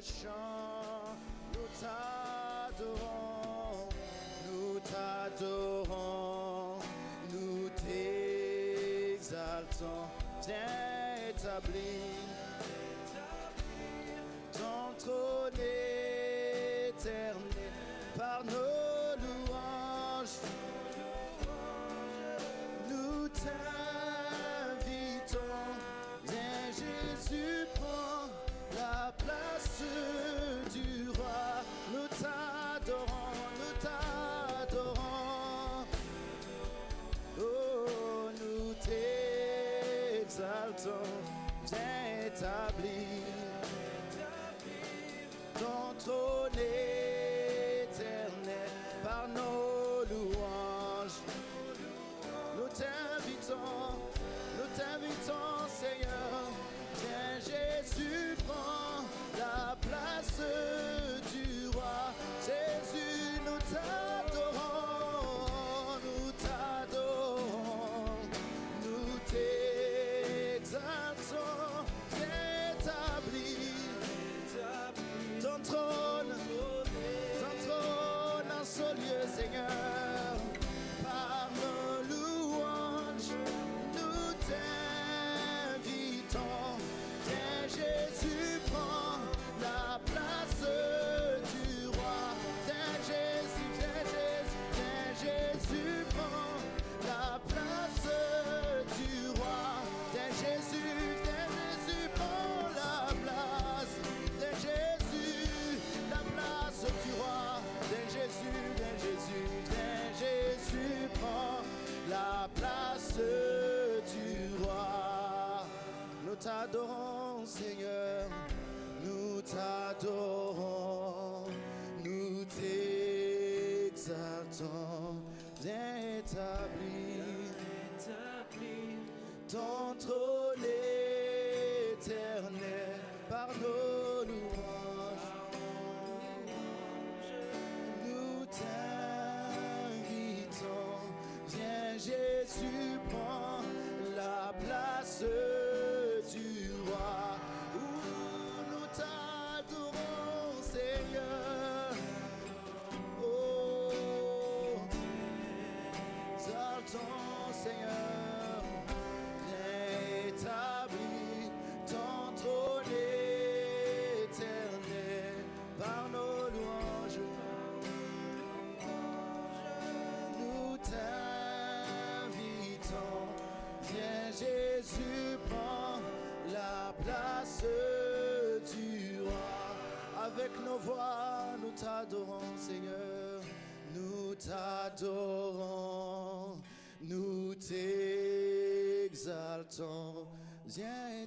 chant, nous t'adorons, nous t'adorons, nous t'exaltons, viens établir ton trône éternel par nos louanges. Nous t'invitons, viens Jésus, prends la place du roi. Nous t'adorons, nous t'adorons. Oh, nous t'exaltons, viens établir ton trône éternel par nos louanges. Nous t'invitons, Seigneur. Viens Jésus, prends la place du roi. Jésus, nous t'adorons, nous t'adorons, nous t'exaltons. Viens établir ton trône en ce lieu, Seigneur, par nos louanges, nous t'invitons. Viens Jésus, prends la place du roi. Viens Jésus, prends la place du roi. Viens Jésus, prends la place. Viens Jésus, la place du roi. Viens Jésus, prends la place du roi. Nous t'adorons, Seigneur, nous t'adorons, nous t'exaltons. Viens établir ton trône éternel par nos louanges. Nous t'invitons, viens Jésus, prends la place du roi. Nous t'adorons, Seigneur. Oh, exaltons, Seigneur. Viens établir ton trône éternel par nos louanges. Nous t'invitons, viens Jésus, prends la place du roi. Avec nos voix, nous t'adorons, Seigneur. Nous t'adorons, nous t'exaltons. Viens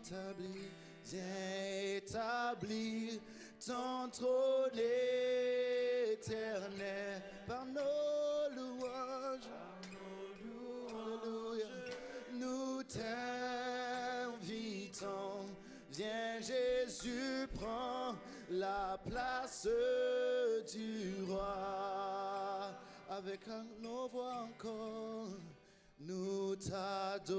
établir ton trône éternel par nos louanges. Alléluia. Nous t'invitons, viens Jésus, prends la place du roi. Avec nos voix encore, nous t'adorons,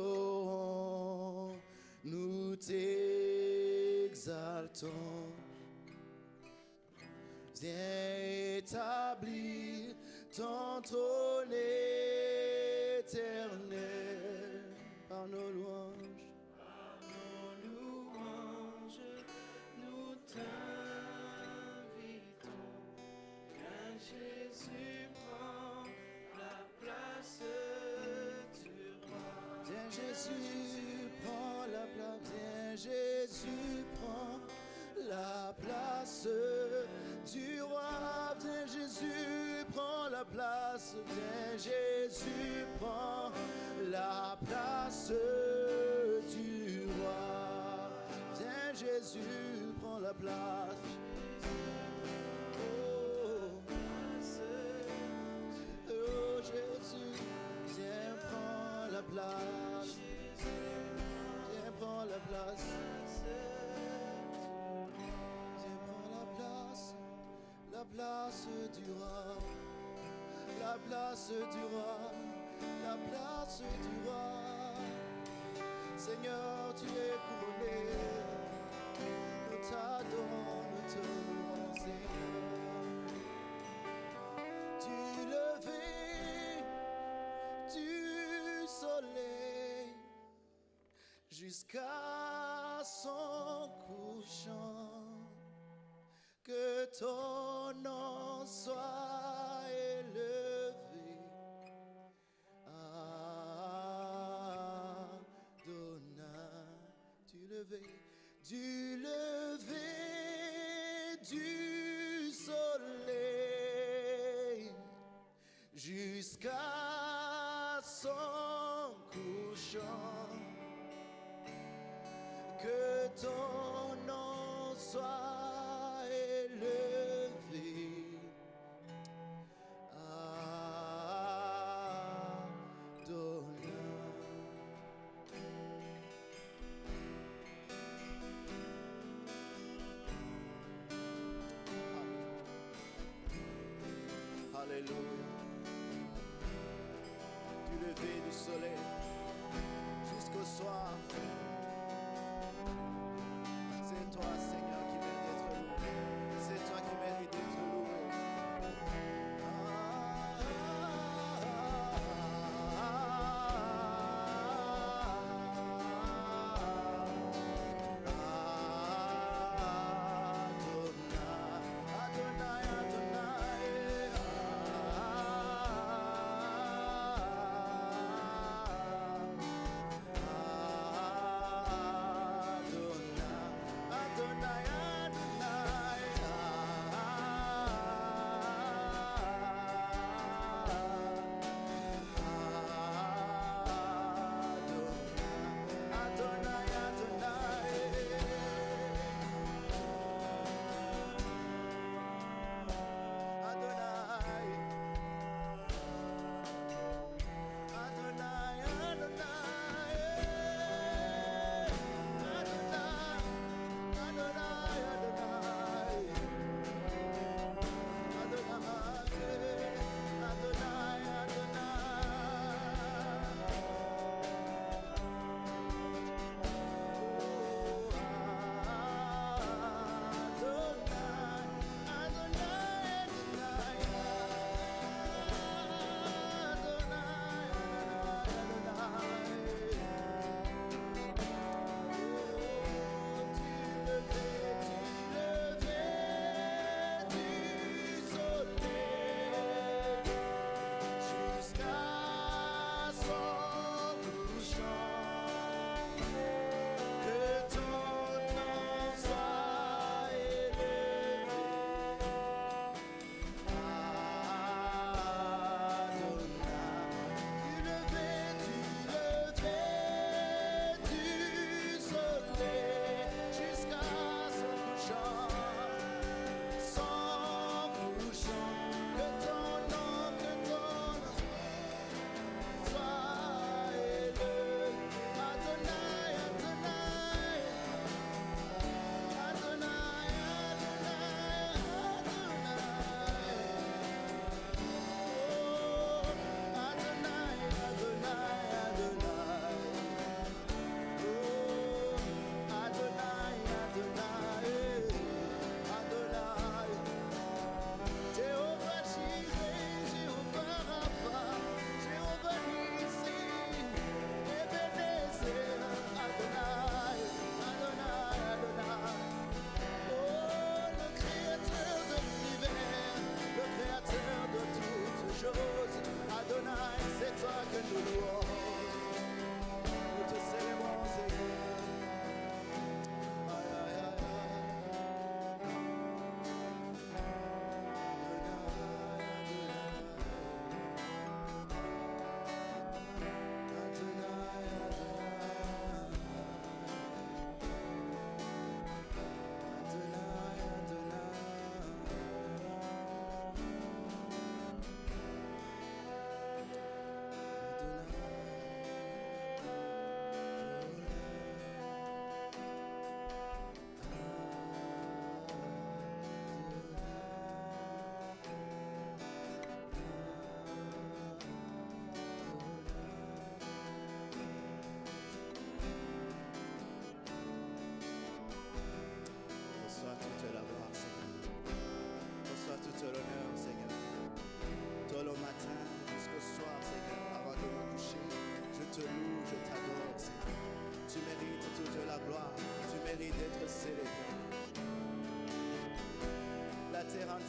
nous t'exaltons. Viens établir ton trône éternel par nos louanges. Nous t'invitons. Viens Jésus, prends la place du roi. Viens Jésus, prends la place. Viens Jésus, prends la place du roi. Viens Jésus, prends la place. Viens Jésus, prends la place du roi. Viens Jésus, prends la place. Oh Jésus, viens prends la place. Viens prends la place. La place du roi, la place du roi, la place du roi. Seigneur, tu es couronné, nous t'adorons, nous te jusqu'à son couchant. Que ton nom soit élevé, Adonai. Du lever du soleil jusqu'à son couchant. Que ton nom soit élevé, Adonai. Alléluia. Du lever du soleil jusqu'au soir. C'est toi, Seigneur, qui mérite d'être loué. C'est toi qui mérite d'être loué. Adonai, Adonai,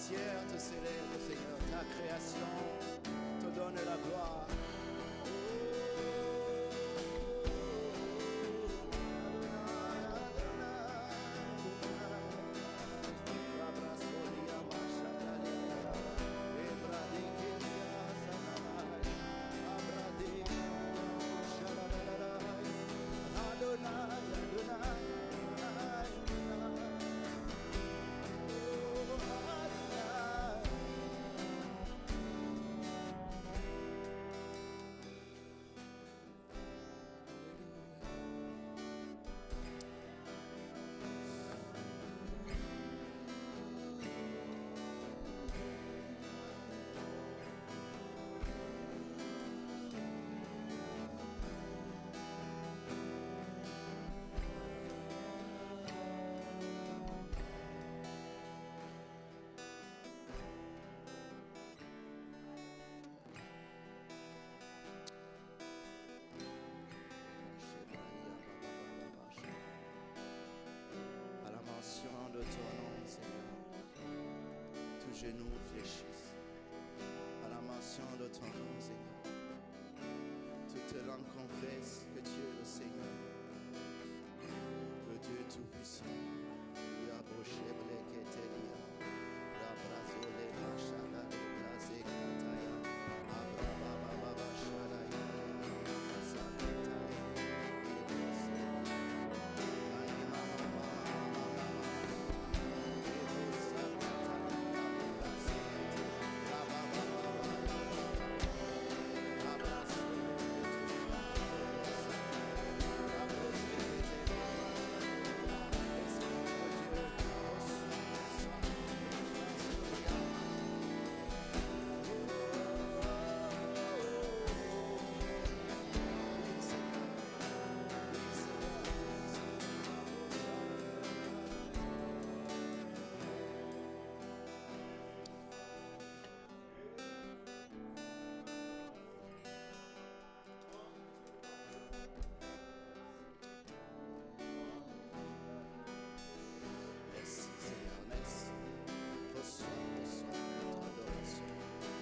entière te célèbre, Seigneur. Ta création te donne la gloire. De ton nom, Seigneur, tous genoux fléchissent à la mention de ton nom, Seigneur. Toute langue confesse que tu es le Seigneur, le Dieu Tout-Puissant.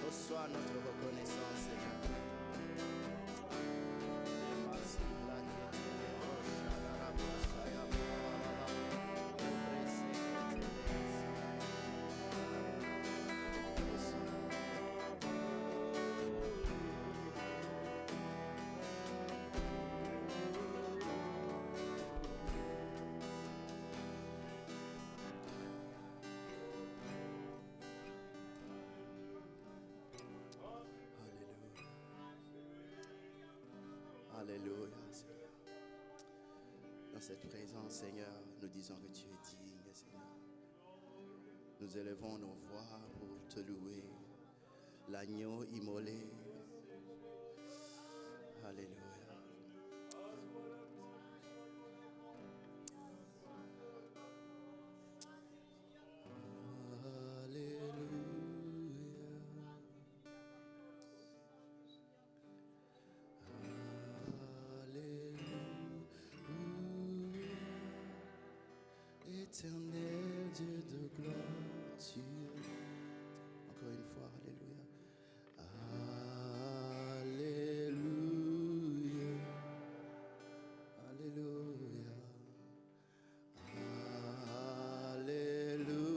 Reçois notre reconnaissance, Seigneur. Alléluia, Seigneur. Dans cette présence, Seigneur, nous disons que tu es digne, Seigneur. Nous élevons nos voix pour te louer, l'agneau immolé. Alléluia. Éternel Dieu de gloire, tu es. Encore une fois, alléluia. Alléluia. Alléluia. Alléluia.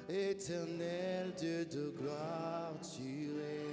Éternel Dieu de gloire, tu es.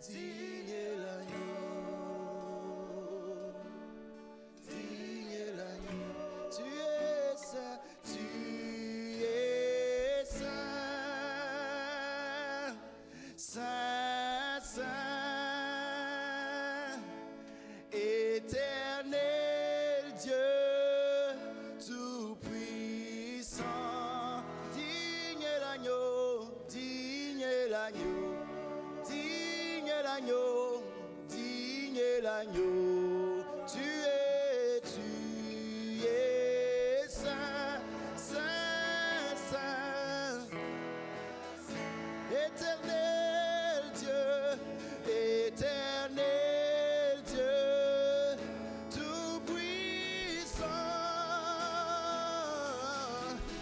digne l'agneau, digne l'agneau. Tu es saint, tu es saint, saint, saint, éternel Dieu tout-puissant. Digne l'agneau, digne l'agneau, digne l'agneau, digne l'agneau. Tu es saint, saint, saint, éternel Dieu, éternel Dieu, tout-puissant.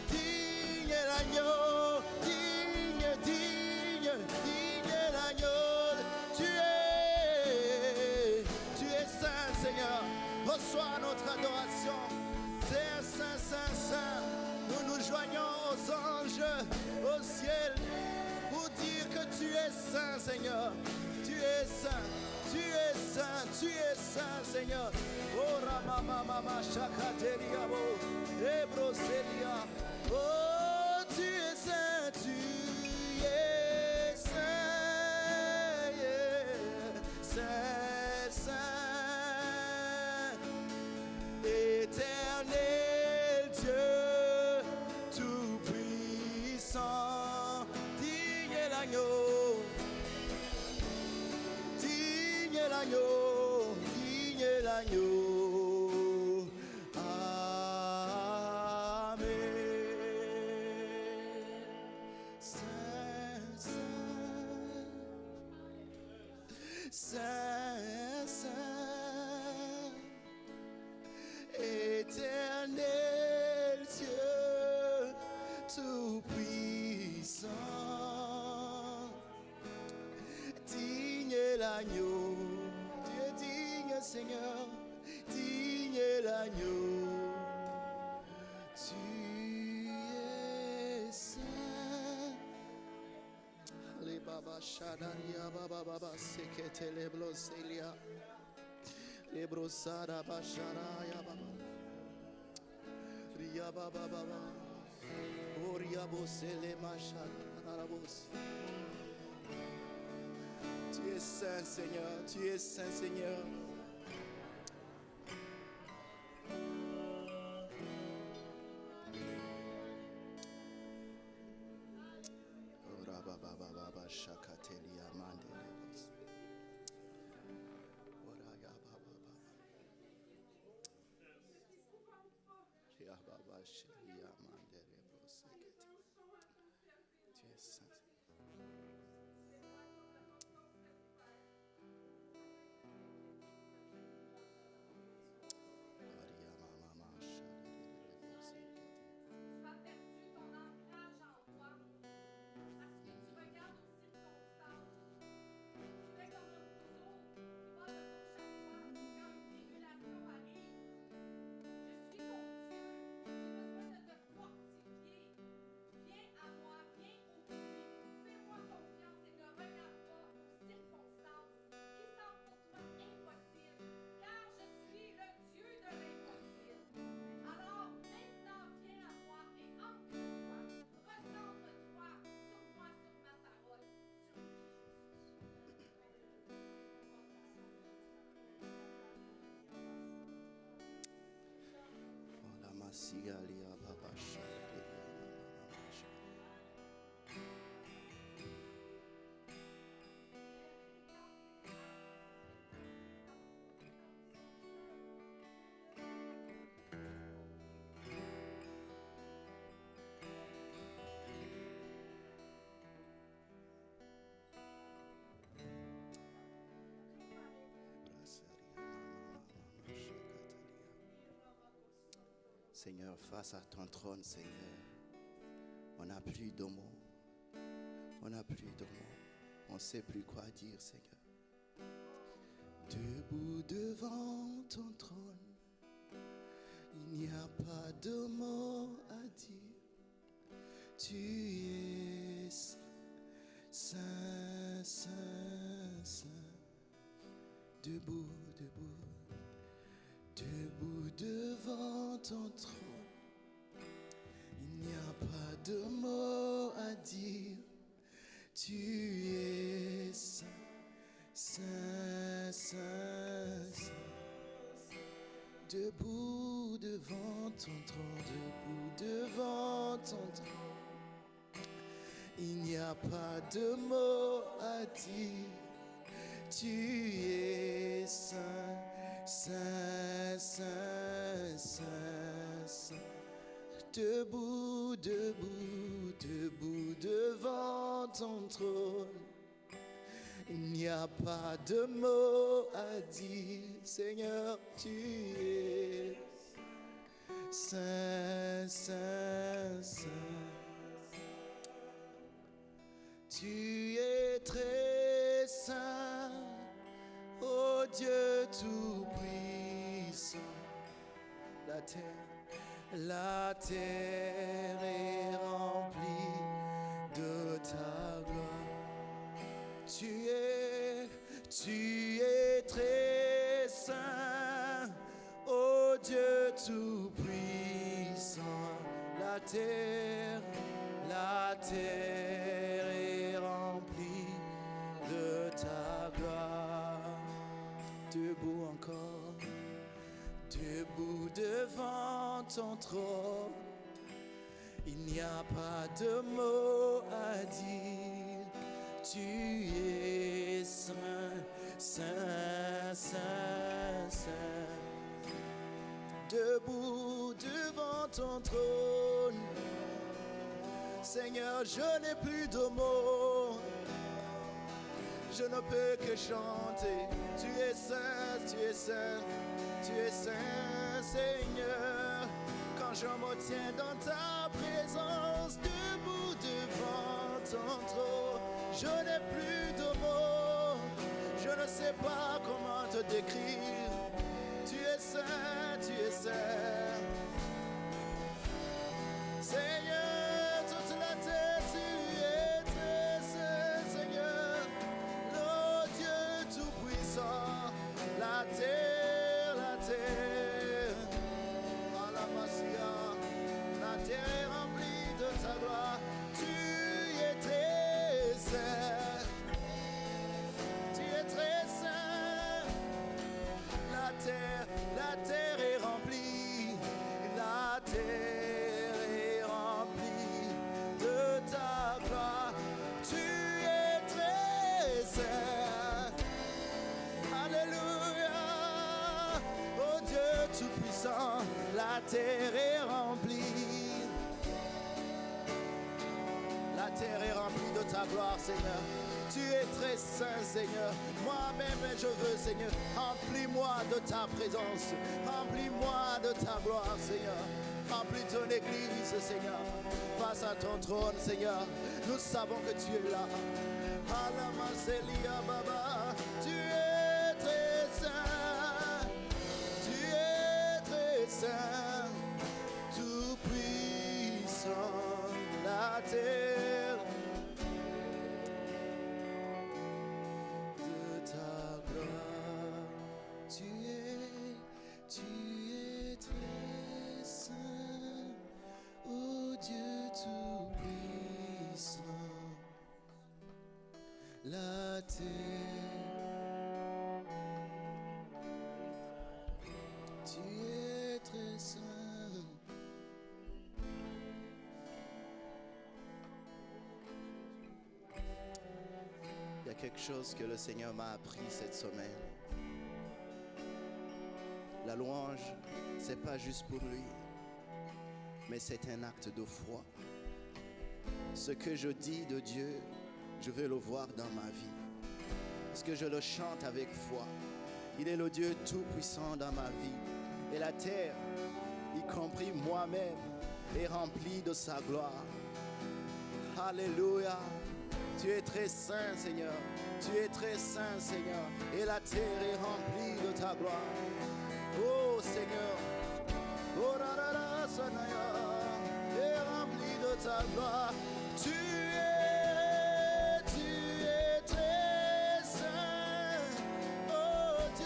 Digne l'agneau, digne, digne, digne l'agneau. Tu es saint, Seigneur. Reçois notre adoration. Saint, saint, saint, saint. Nous nous joignons aux anges, au ciel, pour dire que tu es saint, Seigneur. Tu es saint, tu es saint, tu es saint, Seigneur. Oh, Ramamama, Shakateriabo, Ebroselia. Oh, tu es saint, tu es saint, yeah. Saint, saint, éternel Dieu, tout-puissant. Digne l'agneau, digne l'agneau, digne l'agneau. Amen. Saint, saint, saint, saint, éternel Dieu, tout-puissant. Digne l'agneau, tu es digne, Seigneur, digne l'agneau. Tu es saint. Les baba shadaria baba baba sekete les bloselia. Les brosara basharaya baba. Ria baba baba. Oria bosele macharabos. Tu es saint, Seigneur, tu es saint, Seigneur. Rabababa shakatelia mandelebos. Oraya baba baba. Ria baba shelia mandelebos. Tu es saint. Maria mama shadelebos. Tu as perdu ton ancrage en toi parce que tu regardes aux circonstances. Tu fais comme un roseau qui va de gauche à droite quand une tribulation arrive. Je suis ton Dieu. J'ai besoin de te fortifier. Viens à moi, viens au puits. Fais-moi confiance et ne regarde pas aux circonstances qui semblent pour toi impossibles, car je suis le Dieu de l'impossible. Alors maintenant, viens à moi et ancre-toi. Recentre-toi sur moi, sur ma parole, sur qui La masia lia baba shadelia mama shadelia. Seigneur, face à ton trône, Seigneur, on n'a plus de mots. On n'a plus de mots. On ne sait plus quoi dire, Seigneur. Debout devant ton trône, il n'y a pas de mots à dire. Tu es saint, saint, saint. debout, debout, debout devant ton trône. Il n'y a pas de mots à dire. Tu es saint, saint, saint, saint. Debout devant ton trône, debout devant ton trône. Il n'y a pas de mots à dire. Tu es saint, saint, saint, saint, saint. Debout, debout, debout devant ton trône. Il n'y a pas de mots à dire, Seigneur, tu es saint, saint, saint. Tu es très saint, ô Dieu tout-puissant. La terre est remplie de ta gloire. Tu es très saint, ô Dieu tout-puissant. La terre est remplie de ta gloire. Debout encore, debout devant ton trône. Il n'y a pas de mots à dire. Tu es saint, saint, saint, saint. Debout devant ton trône. Seigneur, je n'ai plus de mots. Je ne peux que chanter. Tu es saint, tu es saint, tu es saint, Seigneur. Quand je me tiens dans ta présence, debout devant ton trône, je n'ai plus de mots. Je ne sais pas comment te décrire. Tu es saint, tu es saint. Seigneur, toute la terre, tu es très saint, Seigneur. Oh Dieu tout-puissant, la terre, Alamasia, la terre est remplie de ta gloire. Tu es très saint, tu es très saint. La terre est remplie, la terre est remplie de ta gloire. Tu es très saint. Alléluia. Oh Dieu tout-puissant, la terre est remplie. La terre est remplie de ta gloire, Seigneur. Tu es très saint, Seigneur. Moi-même, je veux, Seigneur, remplis-moi de ta présence. Remplis-moi de ta gloire, Seigneur. Remplis ton église, Seigneur. Face à ton trône, Seigneur. Nous savons que tu es là. Alamaselia Baba. Tu es très saint. Tu es très saint. Tout puissant. La terre de ta gloire. Tu es très saint, ô Dieu tout-puissant. La terre, tu es très saint. Il y a quelque chose que le Seigneur m'a appris cette semaine. La louange, c'est pas juste pour lui, mais c'est un acte de foi. Ce que je dis de Dieu, je veux le voir dans ma vie. Parce que je le chante avec foi. Il est le Dieu tout-puissant dans ma vie. Et la terre, y compris moi-même, est remplie de sa gloire. Alléluia. Tu es très saint, Seigneur. Tu es très saint, Seigneur. Et la terre est remplie de ta gloire. Oh, Seigneur. Oh, la la la, Sanaya. Est remplie de ta gloire. Tu es très saint. Oh, Dieu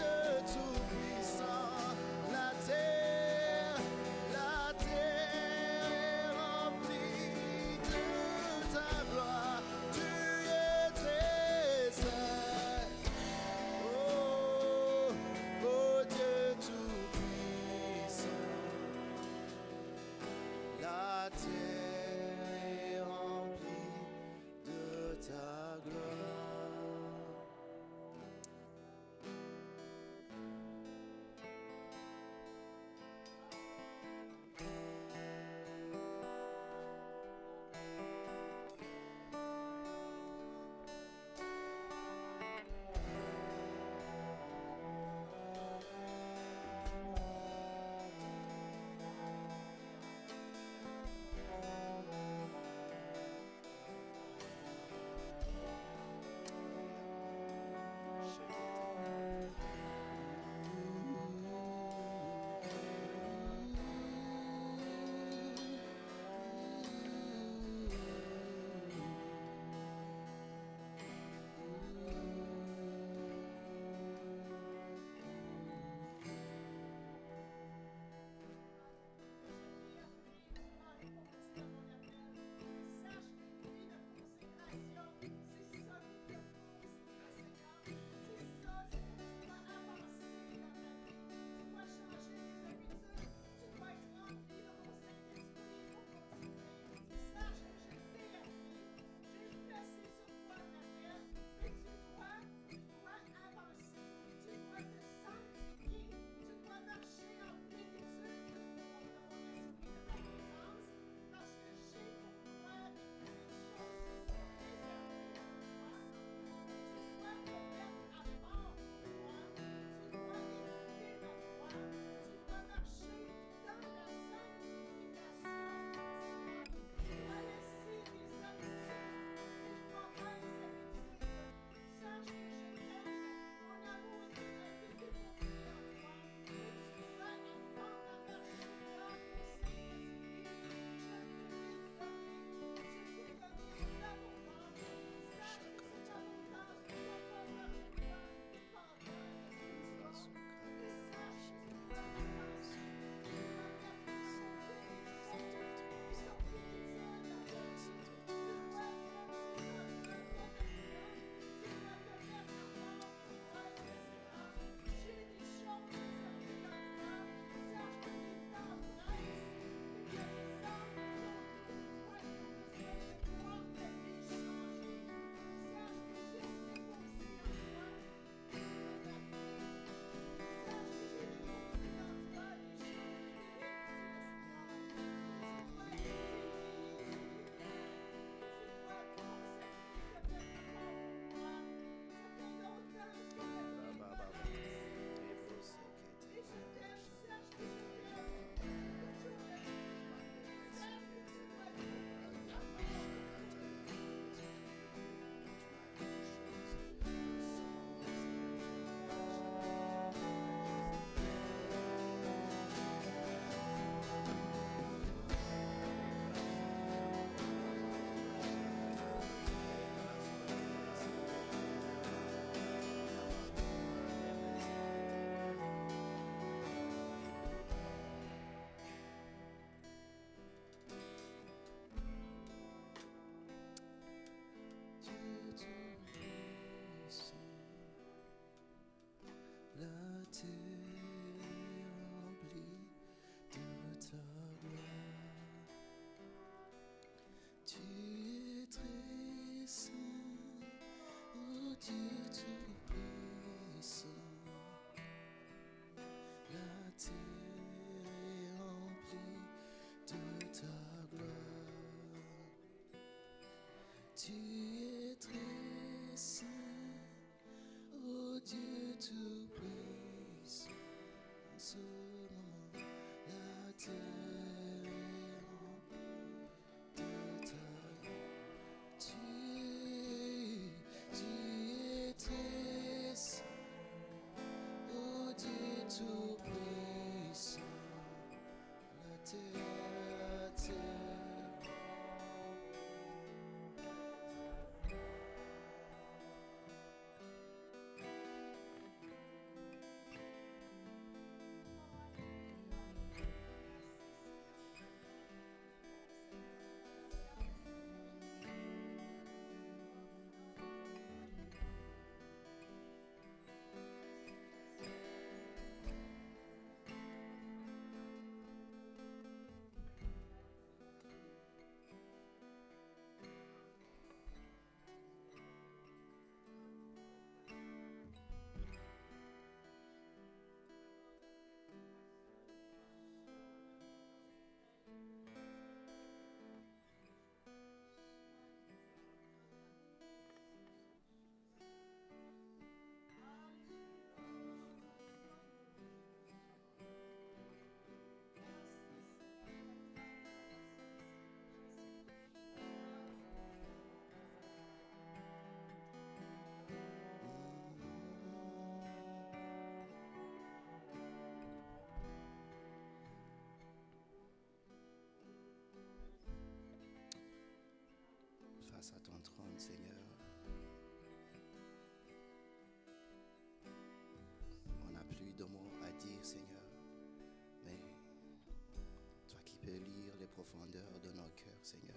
profondeurs de nos cœurs, Seigneur.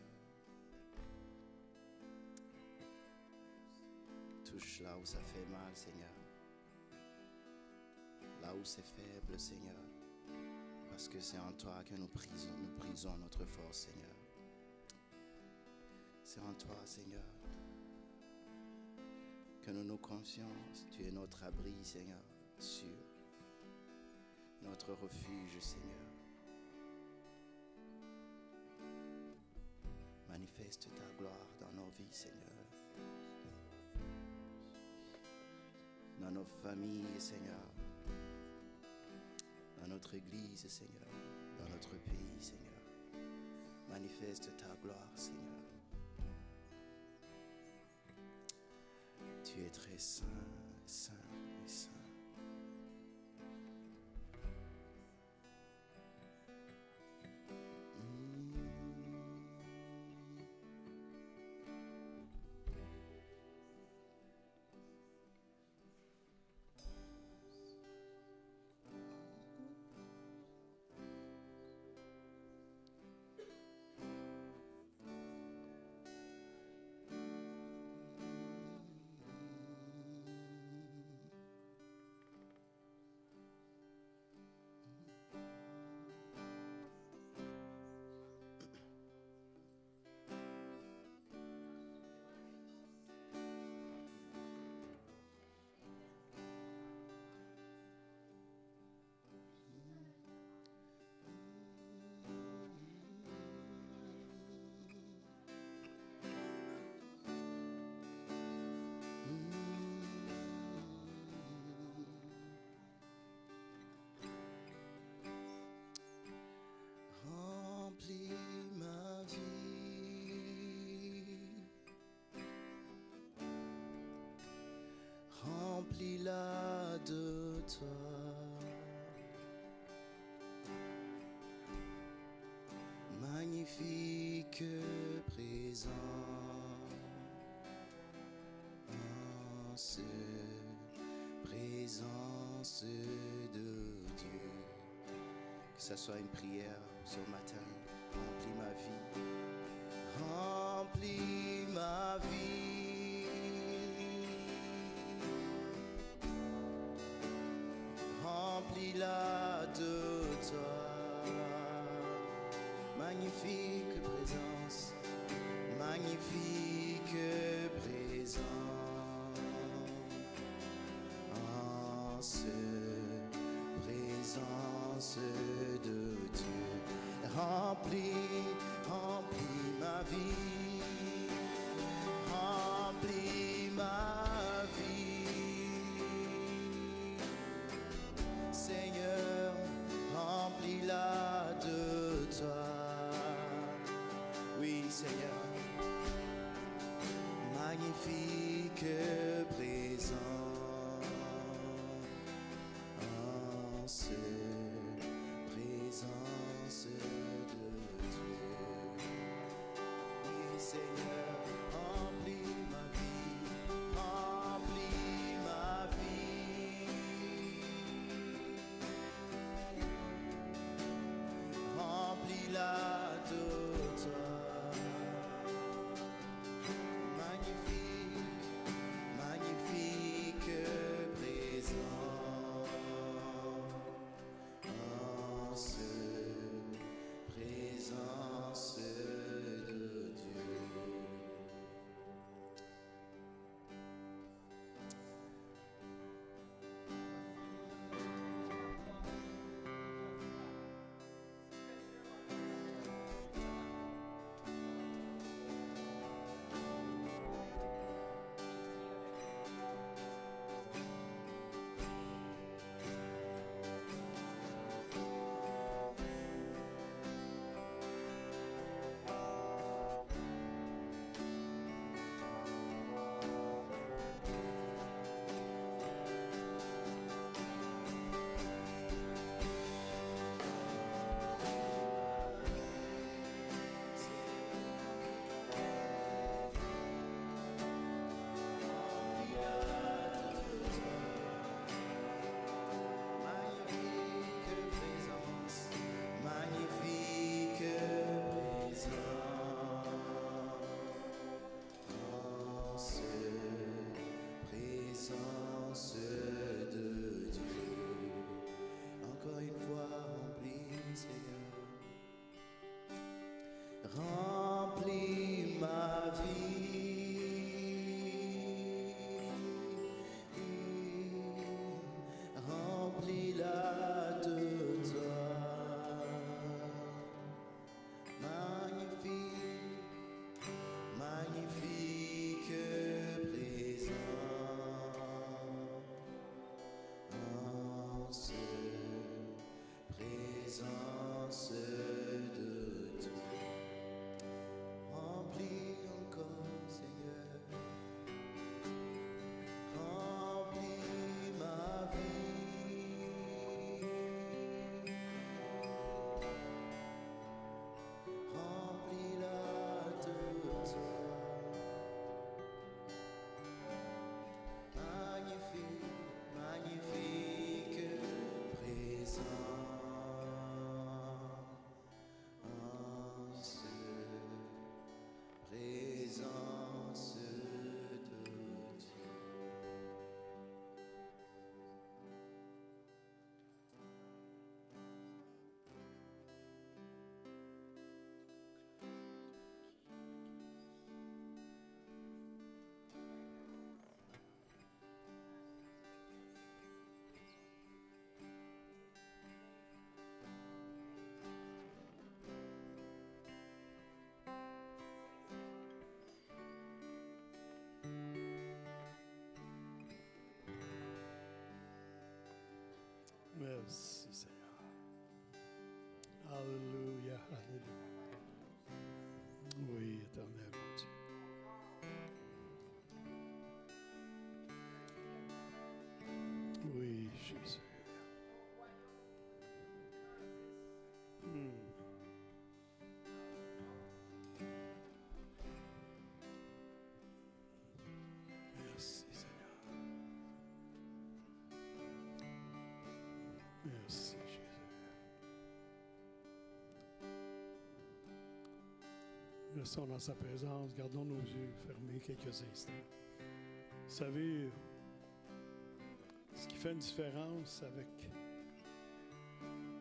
Touche là où ça fait mal, Seigneur. Là où c'est faible, Seigneur. Parce que c'est en toi que nous prisons notre force, Seigneur. C'est en toi, Seigneur, que nous nous confions. Tu es notre abri, Seigneur, sûr. Notre refuge, Seigneur. Manifeste ta gloire dans nos vies, Seigneur. Dans nos familles, Seigneur. Dans notre église, Seigneur. Dans notre pays, Seigneur. Manifeste ta gloire, Seigneur. Tu es très saint, saint et saint. Remplis ma vie, remplis-la de toi. Magnifique présence, présence de Dieu. Que ce soit une prière ce matin. Remplis ma vie. Remplis ma vie. Remplis-la de toi. Magnifique présence. Magnifique présence. Présence de Dieu. Remplis ma vie. Remplis ma vie. Seigneur, remplis-la de toi. Oui, Seigneur. Magnifique présence. Présence de Dieu. Oui, Seigneur, remplis ma vie, remplis ma vie. Remplis-la de toi. Magnifique, magnifique présence. Merci, Seigneur. Alléluia, alléluia. Oui, éternel, mon Dieu. Oui, Jésus. Merci, Seigneur. Merci, Jésus. Restons dans sa présence, gardons nos yeux fermés quelques instants. Vous savez, ce qui fait une différence avec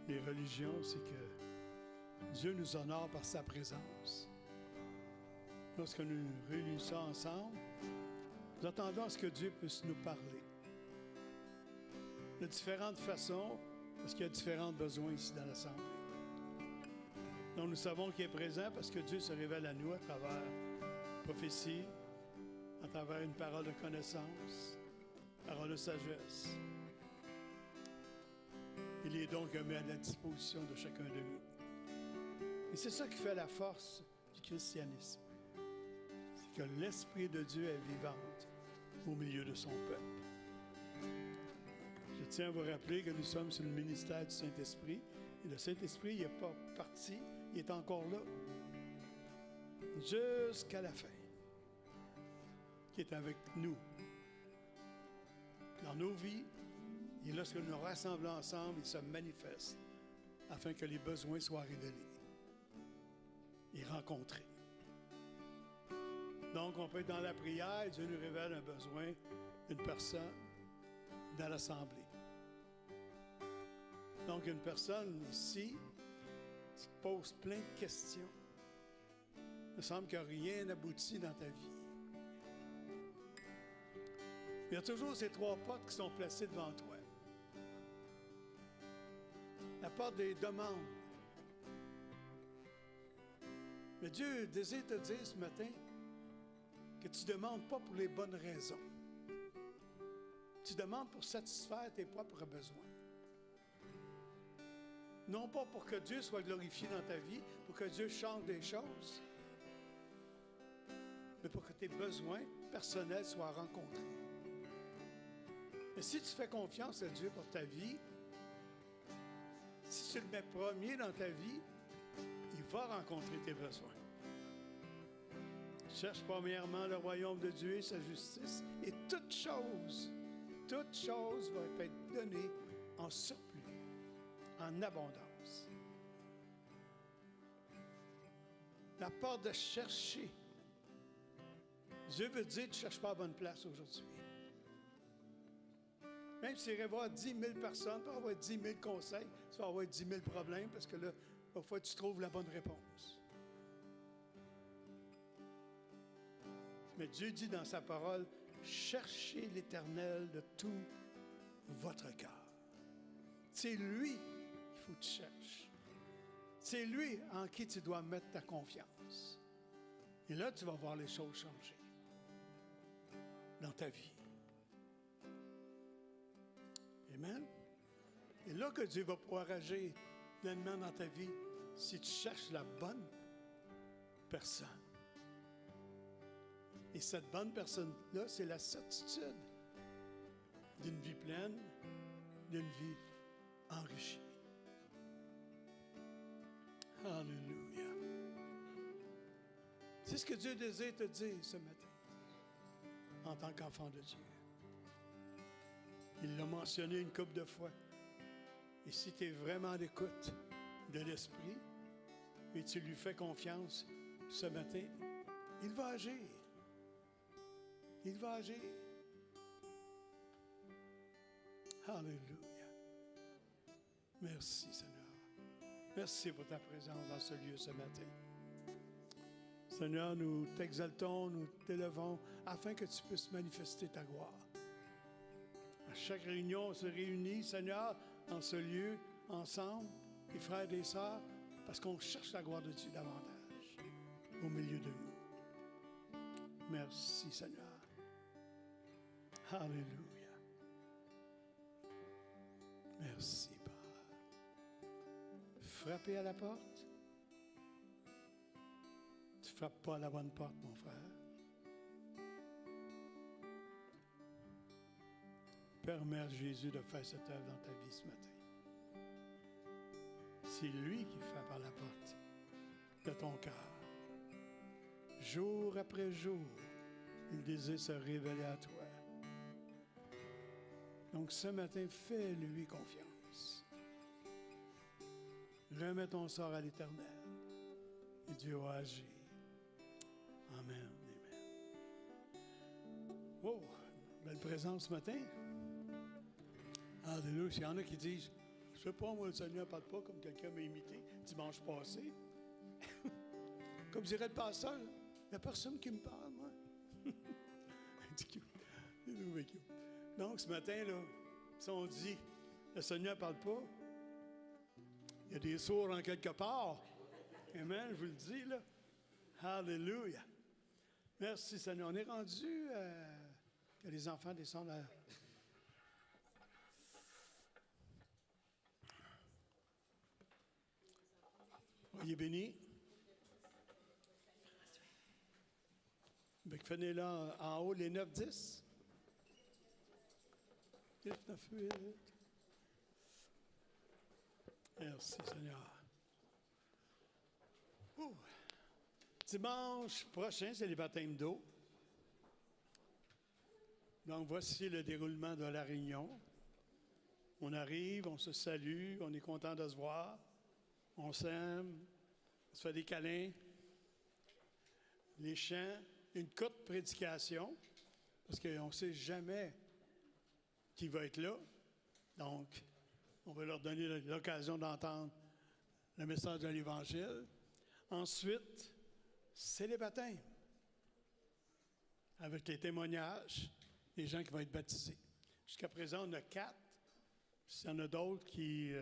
les religions, c'est que Dieu nous honore par sa présence. Lorsque nous nous réunissons ensemble, nous attendons à ce que Dieu puisse nous parler de différentes façons, parce qu'il y a différents besoins ici dans l'Assemblée. Donc nous savons qu'il est présent parce que Dieu se révèle à nous à travers la prophétie, à travers une parole de connaissance, parole de sagesse. Il est donc mis à la disposition de chacun de nous. Et c'est ça qui fait la force du christianisme. C'est que l'Esprit de Dieu est vivante au milieu de son peuple. Je tiens à vous rappeler que nous sommes sur le ministère du Saint-Esprit. Et le Saint-Esprit, il n'est pas parti, il est encore là. Jusqu'à la fin. Qui est avec nous. Dans nos vies, et lorsque nous nous rassemblons ensemble, il se manifeste afin que les besoins soient révélés et rencontrés. Donc, on peut être dans la prière, et Dieu nous révèle un besoin d'une personne dans l'Assemblée. Donc, une personne ici qui pose plein de questions. Il me semble que rien n'aboutit dans ta vie. Il y a toujours ces trois portes qui sont placées devant toi. La porte des demandes. Mais Dieu désire te dire ce matin que tu ne demandes pas pour les bonnes raisons. Tu demandes pour satisfaire tes propres besoins. Non pas pour que Dieu soit glorifié dans ta vie, pour que Dieu change des choses, mais pour que tes besoins personnels soient rencontrés. Et si tu fais confiance à Dieu pour ta vie, si tu le mets premier dans ta vie, il va rencontrer tes besoins. Cherche premièrement le royaume de Dieu et sa justice, et toute chose va être donnée en surplus, en abondance. La porte de chercher. Dieu veut dire que tu ne cherches pas à la bonne place aujourd'hui. Même si tu irais voir 10 000 personnes, tu vas avoir 10 000 conseils, tu vas avoir 10 000 problèmes, parce que là, il faut que tu trouves la bonne réponse. Mais Dieu dit dans sa parole, cherchez l'Éternel de tout votre cœur. C'est lui qu'il faut que tu cherches. C'est lui en qui tu dois mettre ta confiance. Et là, tu vas voir les choses changer dans ta vie. Amen. Et là que Dieu va pouvoir agir pleinement dans ta vie, si tu cherches la bonne personne. Et cette bonne personne-là, c'est la certitude d'une vie pleine, d'une vie enrichie. Alléluia. C'est ce que Dieu désire te dire ce matin, en tant qu'enfant de Dieu. Il l'a mentionné une couple de fois. Et si tu es vraiment à l'écoute de l'Esprit et tu lui fais confiance ce matin, il va agir. Il va agir. Alléluia. Merci, Seigneur. Merci pour ta présence dans ce lieu ce matin. Seigneur, nous t'exaltons, nous t'élevons afin que tu puisses manifester ta gloire. À chaque réunion, on se réunit, Seigneur, dans ce lieu, ensemble, les frères et les sœurs, parce qu'on cherche la gloire de Dieu davantage au milieu de nous. Merci, Seigneur. Alléluia. Merci. frapper à la porte? Tu ne frappes pas à la bonne porte, mon frère. Permets à Jésus de faire cette œuvre dans ta vie ce matin. C'est lui qui frappe à la porte de ton cœur. Jour après jour, il désire se révéler à toi. Donc ce matin, fais-lui confiance. Remets ton sort à l'Éternel. Et Dieu va agir. Amen. Amen. Oh, belle présence ce matin. Alléluia. Il y en a qui disent, je ne sais pas, moi, le Seigneur ne parle pas comme quelqu'un m'a imité dimanche passé. Comme dirait le pasteur, il n'y a personne qui me parle, moi. Donc, ce matin, là, si on dit, le Seigneur ne parle pas, il y a des sourds en quelque part. Amen, je vous le dis, là. Alléluia. Merci, Seigneur. On est rendu que les enfants descendent à... Soyez bénis. Venez là en haut, les 9, 10. 10, 9, 8. Merci, Seigneur. Ouh. Dimanche prochain, c'est les baptêmes d'eau. Donc, voici le déroulement de la réunion. On arrive, on se salue, on est content de se voir. On s'aime, on se fait des câlins, les chants, une courte prédication, parce qu'on ne sait jamais qui va être là. Donc, on va leur donner l'occasion d'entendre le message de l'Évangile. Ensuite, c'est les baptêmes, avec les témoignages des gens qui vont être baptisés. Jusqu'à présent, on a 4. S'il y en a d'autres qui...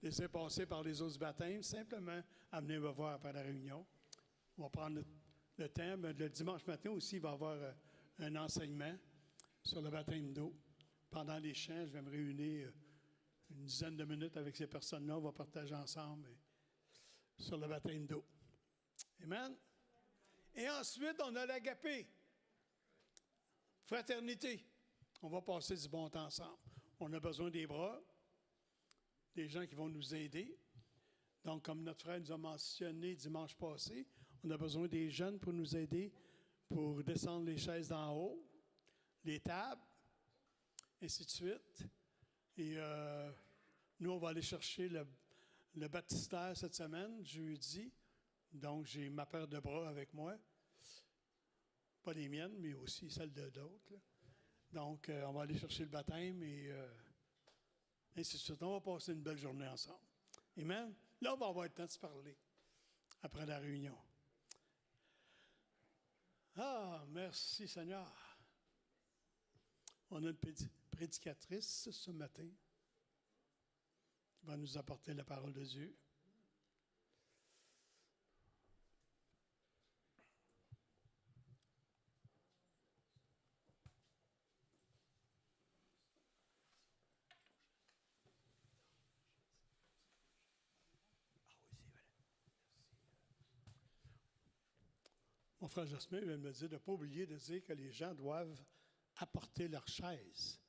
laissez passer par les autres baptêmes, simplement amenez me voir après la réunion. On va prendre le temps. Mais le dimanche matin aussi, il va y avoir un enseignement sur le baptême d'eau. Pendant les chants, je vais me réunir une dizaine de minutes avec ces personnes-là. On va partager ensemble sur le baptême d'eau. Amen. Et ensuite, on a l'agapé. Fraternité. On va passer du bon temps ensemble. On a besoin des bras. Des gens qui vont nous aider. Donc, comme notre frère nous a mentionné dimanche passé, on a besoin des jeunes pour nous aider, pour descendre les chaises d'en haut, les tables, ainsi de suite. Et nous, on va aller chercher le baptistère cette semaine, jeudi. Donc, j'ai ma paire de bras avec moi. Pas les miennes, mais aussi celles de d'autres. Donc, on va aller chercher le baptême et... ainsi de suite. On va passer une belle journée ensemble. Amen. Là, on va avoir le temps de se parler après la réunion. Ah, merci Seigneur. On a une prédicatrice ce matin qui va nous apporter la parole de Dieu. Mon frère Jasmin vient de me dire de ne pas oublier de dire que les gens doivent apporter leurs chaises.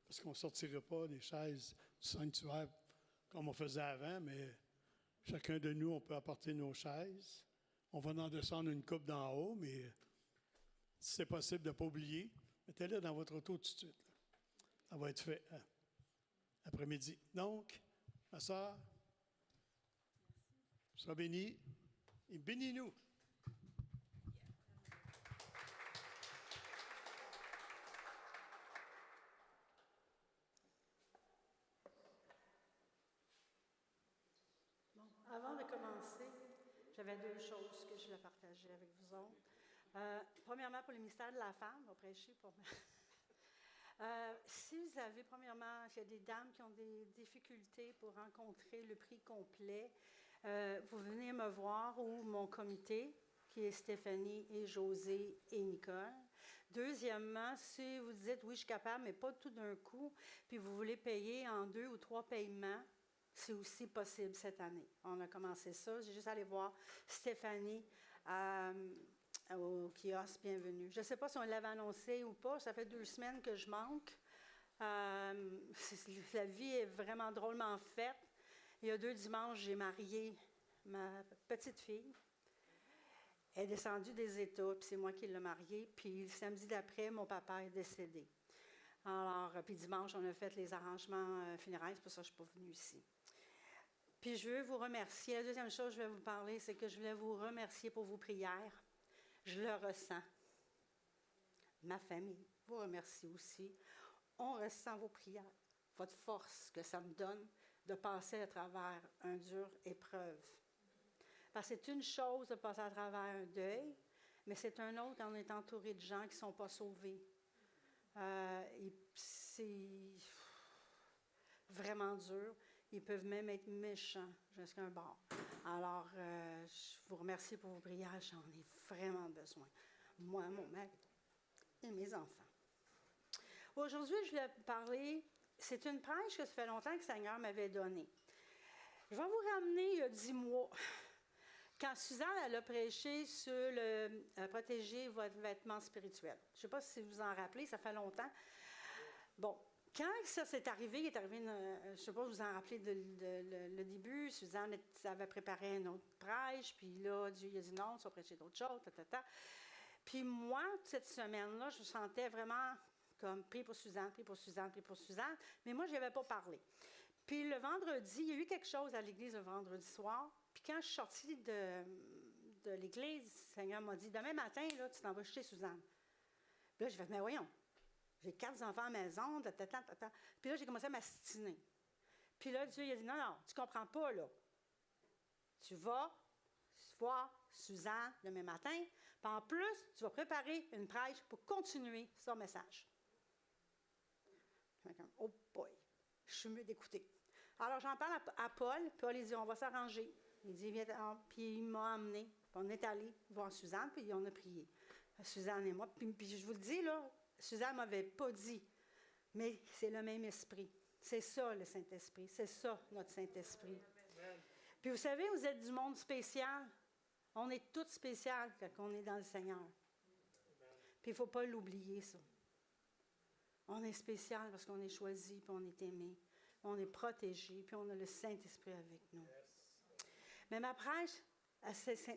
Parce qu'on ne sortirait pas des chaises du sanctuaire comme on faisait avant, mais chacun de nous, on peut apporter nos chaises. On va en descendre une coupe d'en haut, mais si c'est possible de ne pas oublier, mettez-le dans votre auto tout de suite. Là. Ça va être fait après-midi. Donc, ma soeur, sois bénie et bénis-nous. Avant de commencer, j'avais 2 choses que je voulais partager avec vous autres. Premièrement, pour le ministère de la femme, on va prêcher pour moi. Si vous avez, premièrement, il y a des dames qui ont des difficultés pour rencontrer le prix complet, vous venez me voir ou mon comité, qui est Stéphanie et José et Nicole. Deuxièmement, si vous dites, oui, je suis capable, mais pas tout d'un coup, puis vous voulez payer en 2 ou 3 paiements, c'est aussi possible cette année. On a commencé ça. J'ai juste allé voir Stéphanie au kiosque, bienvenue. Je ne sais pas si on l'avait annoncé ou pas, ça fait 2 semaines que je manque. La vie est vraiment drôlement faite. Il y a 2 dimanches, j'ai marié ma petite fille. Elle est descendue des États, puis c'est moi qui l'ai mariée. Puis le samedi d'après, mon papa est décédé. Alors, puis dimanche, on a fait les arrangements funéraires, c'est pour ça que je ne suis pas venue ici. Puis je veux vous remercier. La deuxième chose que je vais vous parler, c'est que je voulais vous remercier pour vos prières. Je le ressens. Ma famille vous remercie aussi. On ressent vos prières, votre force que ça me donne de passer à travers une dure épreuve. Parce que c'est une chose de passer à travers un deuil, mais c'est un autre quand on est entouré de gens qui ne sont pas sauvés. C'est vraiment dur. Ils peuvent même être méchants jusqu'à un bord. Alors, je vous remercie pour vos prières. J'en ai vraiment besoin. Moi, mon mari et mes enfants. Aujourd'hui, je voulais parler, c'est une prêche que ça fait longtemps que le Seigneur m'avait donnée. Je vais vous ramener il y a 10 mois, quand Suzanne elle a prêché sur le protéger votre vêtement spirituel. Je ne sais pas si vous en rappelez, ça fait longtemps. Bon, quand ça s'est arrivé, je ne sais pas si vous en rappelez le début, Suzanne avait préparé une autre prêche, puis là, Dieu il a dit non, tu vas prêcher d'autres choses, Puis moi, cette semaine-là, je me sentais vraiment comme prie pour Suzanne, prie pour Suzanne, prie pour Suzanne, mais moi, je n'y avais pas parlé. Puis le vendredi, il y a eu quelque chose à l'église le vendredi soir, puis quand je suis sortie de l'église, le Seigneur m'a dit, demain matin, là, tu t'en vas chez Suzanne. Puis là, je vais mais voyons, j'ai 4 enfants à la maison, Puis là, j'ai commencé à m'astiner. Puis là, Dieu, il a dit, non, tu ne comprends pas, là. Tu vas voir Suzanne demain matin, puis en plus, tu vas préparer une prêche pour continuer son message. Oh boy, je suis mieux d'écouter. Alors, j'en parle à Paul, puis Paul, il dit, on va s'arranger. Il dit, viens, puis il m'a amené. Puis on est allé voir Suzanne, puis on a prié. Suzanne et moi. Puis je vous le dis, là, Suzanne ne m'avait pas dit, mais c'est le même esprit. C'est ça, le Saint-Esprit. C'est ça, notre Saint-Esprit. Puis vous savez, vous êtes du monde spécial. On est tous spéciaux quand on est dans le Seigneur. Puis il ne faut pas l'oublier, ça. On est spécial parce qu'on est choisi, puis on est aimé, on est protégé, puis on a le Saint-Esprit avec nous. Mais ma prêche, elle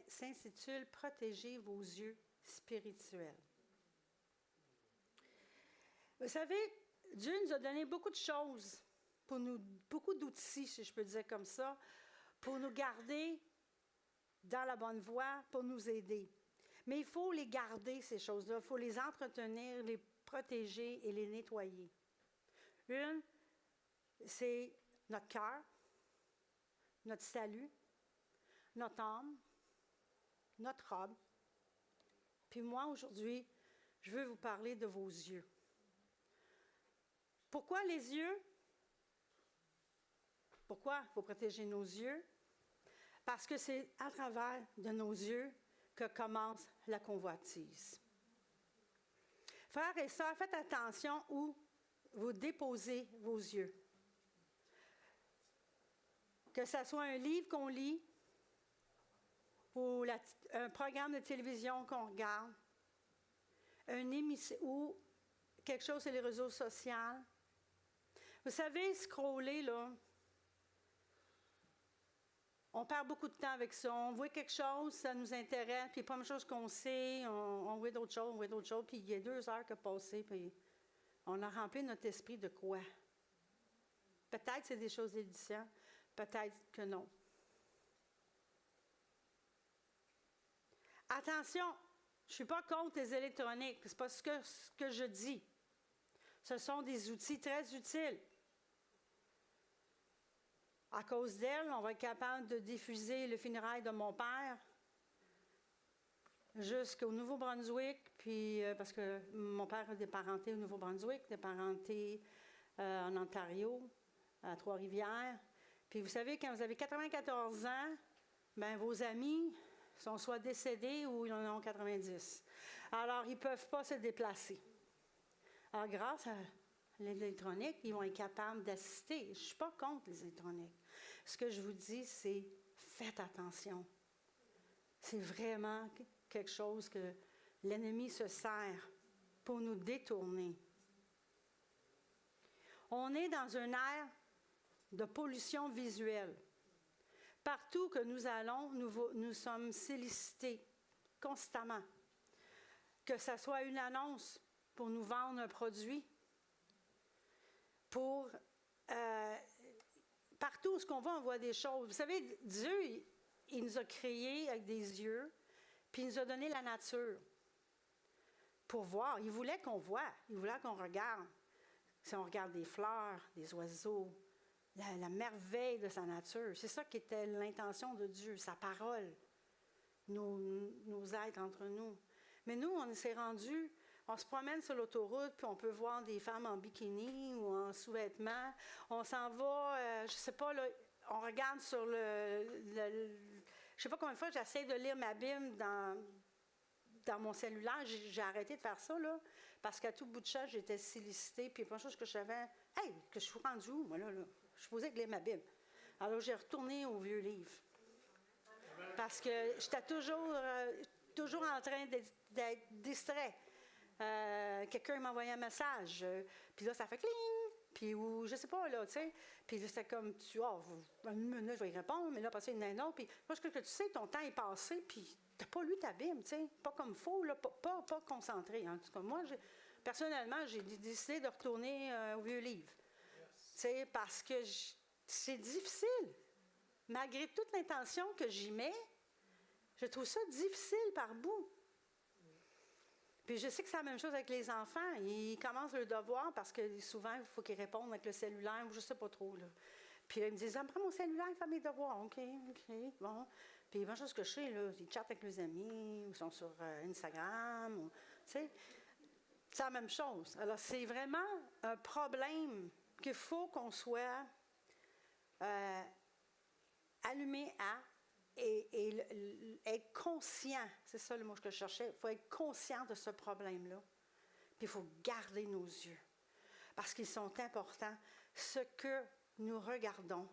s'intitule « Protégez vos yeux spirituels ». Vous savez, Dieu nous a donné beaucoup de choses, pour nous, beaucoup d'outils, si je peux dire comme ça, pour nous garder dans la bonne voie, pour nous aider. Mais il faut les garder, ces choses-là. Il faut les entretenir, les protéger et les nettoyer. Une, c'est notre cœur, notre salut, notre âme, notre robe. Puis moi, aujourd'hui, je veux vous parler de vos yeux. Pourquoi les yeux? Pourquoi il faut protéger nos yeux? Parce que c'est à travers de nos yeux que commence la convoitise. Frères et sœurs, faites attention où vous déposez vos yeux. Que ce soit un livre qu'on lit ou un programme de télévision qu'on regarde, une émission ou quelque chose sur les réseaux sociaux. Vous savez, scroller, là, on perd beaucoup de temps avec ça. On voit quelque chose, ça nous intéresse, puis pas la même chose qu'on sait, on voit d'autres choses, puis il y a 2 heures qui ont passé, puis on a rempli notre esprit de quoi? Peut-être que c'est des choses édifiantes, peut-être que non. Attention, je ne suis pas contre les électroniques, ce n'est pas ce que je dis. Ce sont des outils très utiles. À cause d'elle, on va être capable de diffuser le funérail de mon père jusqu'au Nouveau-Brunswick, puis parce que mon père a des parentés au Nouveau-Brunswick, des parentés en Ontario, à Trois-Rivières. Puis vous savez, quand vous avez 94 ans, bien, vos amis sont soit décédés ou ils en ont 90. Alors, ils ne peuvent pas se déplacer. Alors, grâce l'électronique, ils vont être capables d'assister. Je ne suis pas contre les électroniques. Ce que je vous dis, c'est faites attention. C'est vraiment quelque chose que l'ennemi se sert pour nous détourner. On est dans une ère de pollution visuelle. Partout que nous allons, nous sommes sollicités constamment. Que ce soit une annonce pour nous vendre un produit, partout où on va, on voit des choses. Vous savez, Dieu, il nous a créés avec des yeux, puis il nous a donné la nature pour voir. Il voulait qu'on voie, il voulait qu'on regarde. Si on regarde des fleurs, des oiseaux, la merveille de sa nature, c'est ça qui était l'intention de Dieu, sa parole, nos êtres entre nous. Mais nous, on s'est rendus, on se promène sur l'autoroute, puis on peut voir des femmes en bikini ou en sous-vêtements. On s'en va, je ne sais pas, là, on regarde sur je ne sais pas combien de fois j'essaie de lire ma Bible dans mon cellulaire. J'ai arrêté de faire ça, là, parce qu'à tout bout de champ, j'étais sollicitée, puis pas chose que je savais, hey, que je suis rendue où, moi, là? Je supposais lire ma Bible. Alors, j'ai retourné au vieux livre. Parce que j'étais toujours en train d'être distrait. Quelqu'un m'envoyait un message, puis là, ça fait cling, puis ou je sais pas, là, tu sais. Puis là, c'était comme, une minute, je vais y répondre, mais là, passer une autre, puis moi, je que tu sais, ton temps est passé, puis t'as pas lu ta Bible, tu sais, pas comme il faut, là, pas concentré. En tout cas, moi, personnellement, j'ai décidé de retourner au vieux livre. Tu sais, parce que c'est difficile. Malgré toute l'intention que j'y mets, je trouve ça difficile par bout. Puis je sais que c'est la même chose avec les enfants. Ils commencent le devoir parce que souvent, il faut qu'ils répondent avec le cellulaire ou je ne sais pas trop. Là. Puis là, ils me disent, prends mon cellulaire, fais mes devoirs. OK, bon. Puis la chose que je sais, là, ils chattent avec les amis, ou sont sur Instagram. Ou, tu sais, c'est la même chose. Alors, c'est vraiment un problème qu'il faut qu'on soit allumé à et être conscient. C'est ça le mot que je cherchais. Il faut être conscient de ce problème-là. Puis il faut garder nos yeux. Parce qu'ils sont importants. Ce que nous regardons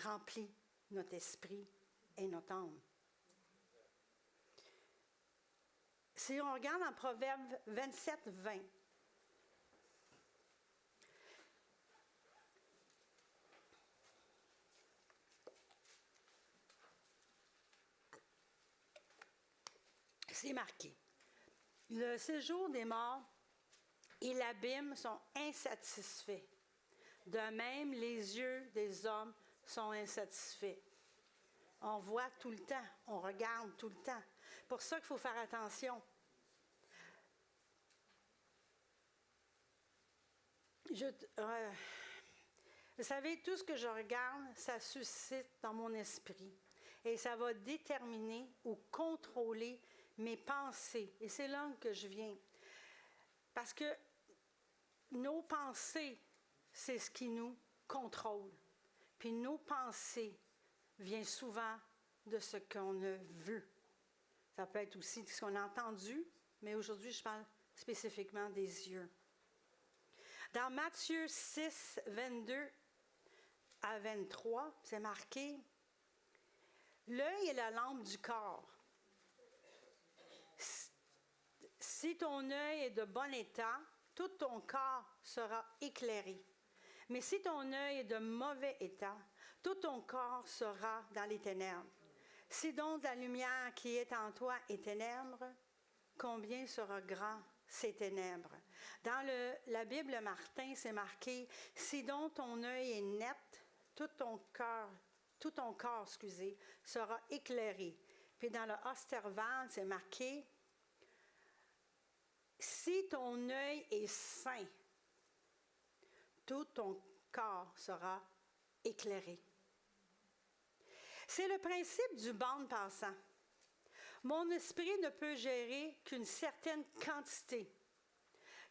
remplit notre esprit et notre âme. Si on regarde en Proverbe 27, 20, c'est marqué. Le séjour des morts et l'abîme sont insatisfaits. De même, les yeux des hommes sont insatisfaits. On voit tout le temps, on regarde tout le temps. Pour ça qu'il faut faire attention. Vous savez, tout ce que je regarde, ça suscite dans mon esprit. Et ça va déterminer ou contrôler mes pensées. Et c'est là que je viens. Parce que nos pensées, c'est ce qui nous contrôle. Puis nos pensées viennent souvent de ce qu'on a vu. Ça peut être aussi ce qu'on a entendu, mais aujourd'hui, je parle spécifiquement des yeux. Dans Matthieu 6, 22 à 23, c'est marqué « L'œil est la lampe du corps. Si ton œil est de bon état, tout ton corps sera éclairé. Mais si ton œil est de mauvais état, tout ton corps sera dans les ténèbres. Si donc la lumière qui est en toi est ténèbre, combien sera grand ces ténèbres? » Dans la Bible Martin, c'est marqué « Si donc ton œil est net, tout ton corps, sera éclairé. » Puis dans le Osterval, c'est marqué « Si ton œil est sain, tout ton corps sera éclairé. » C'est le principe du bande passant. Mon esprit ne peut gérer qu'une certaine quantité.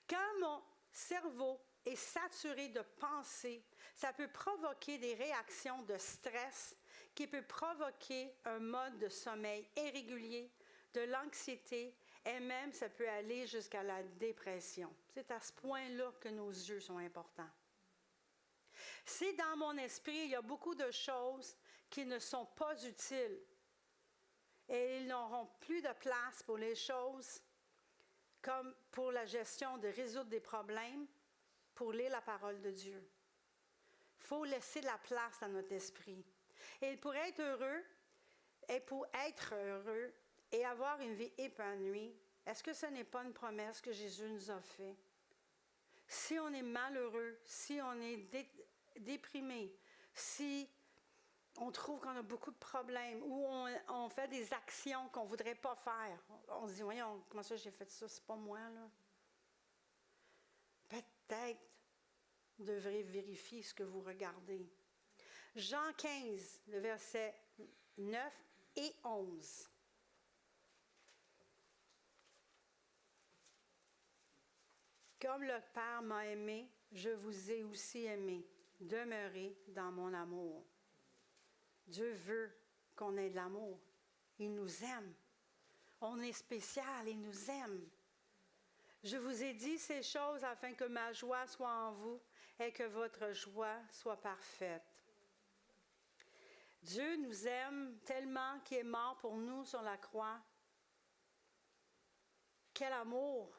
Quand mon cerveau est saturé de pensées, ça peut provoquer des réactions de stress qui peut provoquer un mode de sommeil irrégulier, de l'anxiété Et même, ça peut aller jusqu'à la dépression. C'est à ce point-là que nos yeux sont importants. Si dans mon esprit, il y a beaucoup de choses qui ne sont pas utiles et ils n'auront plus de place pour les choses comme pour la gestion de résoudre des problèmes, pour lire la parole de Dieu. Il faut laisser la place dans notre esprit. Et pour être heureux, et avoir une vie épanouie, est-ce que ce n'est pas une promesse que Jésus nous a faite? Si on est malheureux, si on est déprimé, si on trouve qu'on a beaucoup de problèmes ou on fait des actions qu'on ne voudrait pas faire, on se dit, voyons, comment ça j'ai fait ça, c'est pas moi, là. Peut-être vous devrez vérifier ce que vous regardez. Jean 15, le verset 9 et 11. Comme le Père m'a aimé, je vous ai aussi aimé. Demeurez dans mon amour. Dieu veut qu'on ait de l'amour. Il nous aime. On est spécial, il nous aime. Je vous ai dit ces choses afin que ma joie soit en vous et que votre joie soit parfaite. Dieu nous aime tellement qu'il est mort pour nous sur la croix. Quel amour!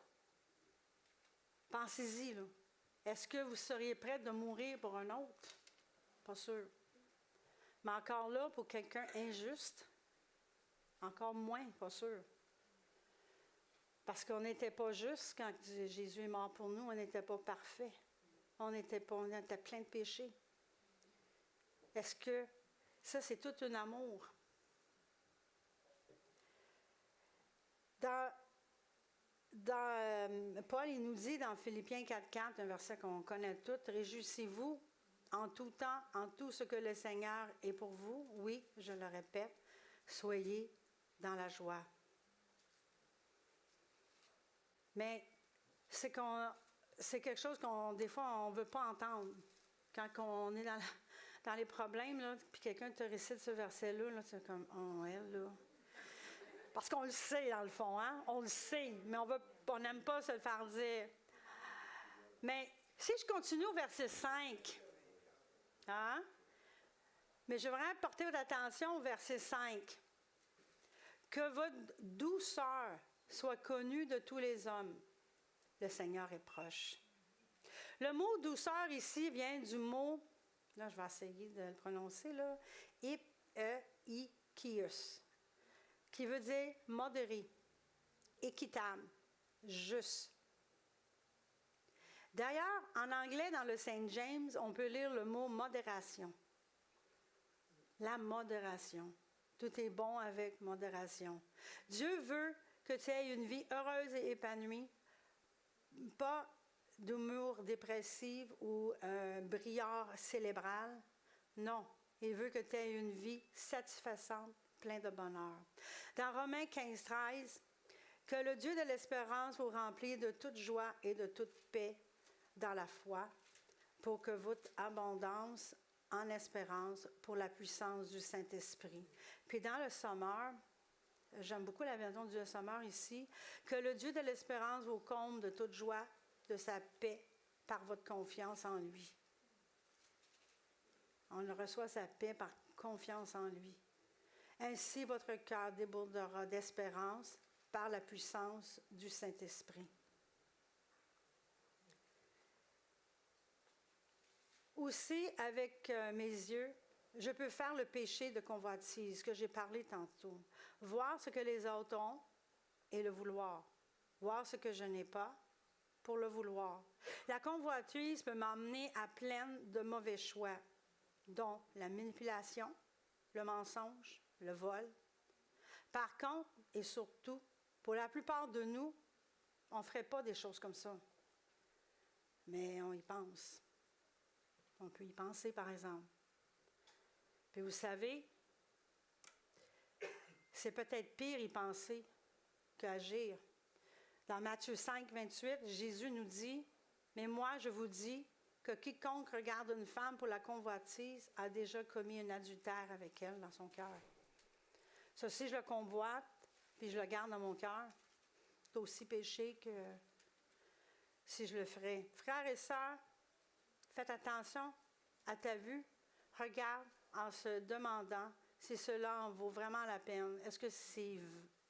Pensez-y, là. Est-ce que vous seriez prête de mourir pour un autre? Pas sûr. Mais encore là, pour quelqu'un injuste, encore moins, pas sûr. Parce qu'on n'était pas juste quand Jésus est mort pour nous, on n'était pas parfait. On était plein de péchés. Est-ce que ça, c'est tout un amour? Paul, il nous dit dans Philippiens 4,4, un verset qu'on connaît tous, « Réjouissez-vous en tout temps, en tout ce que le Seigneur est pour vous. » Oui, je le répète, soyez dans la joie. Mais c'est quelque chose des fois, on ne veut pas entendre. Quand on est dans les problèmes, là, puis quelqu'un te récite ce verset-là, là, c'est comme, oh, elle, là. Parce qu'on le sait, dans le fond, hein? On le sait, mais on n'aime pas se le faire dire. Mais si je continue au verset 5, hein? Mais je voudrais porter votre attention au verset 5. Que votre douceur soit connue de tous les hommes. Le Seigneur est proche. Le mot douceur ici vient du mot, là je vais essayer de le prononcer, là, Ipeikios, qui veut dire modéré, équitable, juste. D'ailleurs, en anglais, dans le Saint James, on peut lire le mot modération. La modération. Tout est bon avec modération. Dieu veut que tu aies une vie heureuse et épanouie, pas d'humour dépressive ou brillard cérébral. Non, il veut que tu aies une vie satisfaisante, pleine de bonheur. Dans Romains 15, 13, que le Dieu de l'espérance vous remplisse de toute joie et de toute paix dans la foi, pour que votre abondance en espérance pour la puissance du Saint-Esprit. Puis dans le Sommeur, j'aime beaucoup la version du Sommeur ici, que le Dieu de l'espérance vous comble de toute joie, de sa paix, par votre confiance en lui. On reçoit sa paix par confiance en lui. Ainsi, votre cœur débordera d'espérance par la puissance du Saint-Esprit. Aussi, avec mes yeux, je peux faire le péché de convoitise que j'ai parlé tantôt. Voir ce que les autres ont et le vouloir. Voir ce que je n'ai pas pour le vouloir. La convoitise peut m'emmener à plein de mauvais choix, dont la manipulation, le mensonge, le vol. Par contre, et surtout, pour la plupart de nous, on ne ferait pas des choses comme ça. Mais on y pense. On peut y penser, par exemple. Puis vous savez, c'est peut-être pire y penser qu'agir. Dans Matthieu 5, 28, Jésus nous dit, « Mais moi, je vous dis que quiconque regarde une femme pour la convoitise a déjà commis un adultère avec elle dans son cœur. » Ça, si je le convoite, puis je le garde dans mon cœur, c'est aussi péché que si je le ferais. Frères et sœurs, faites attention à ta vue. Regarde en se demandant si cela en vaut vraiment la peine. Est-ce que c'est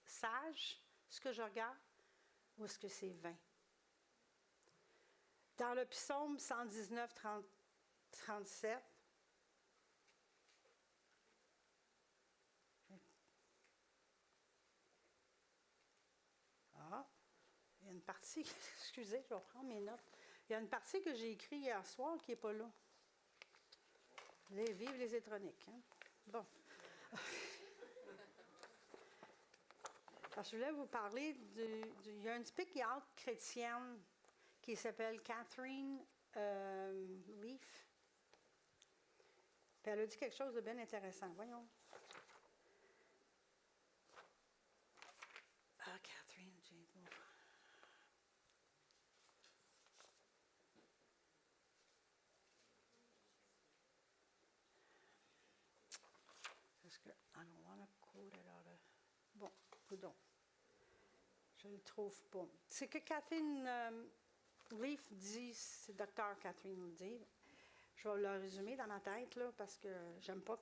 sage, ce que je regarde, ou est-ce que c'est vain? Dans le psaume 119, 37, il y a une partie, excusez, je vais prendre mes notes. Il y a une partie que j'ai écrite hier soir qui n'est pas là. Vive les électroniques. Hein? Bon. Alors, je voulais vous parler il y a une psychiatre chrétienne qui s'appelle Catherine Leaf. Puis elle a dit quelque chose de bien intéressant. Voyons. Ah, Catherine, j'ai le mot. Parce que, I don't want to quote it out of... Bon, coudonc. Je ne le trouve pas. C'est que Catherine Leaf dit, c'est Dr. Catherine le dit. Je vais le résumer dans ma tête, là, parce que j'aime pas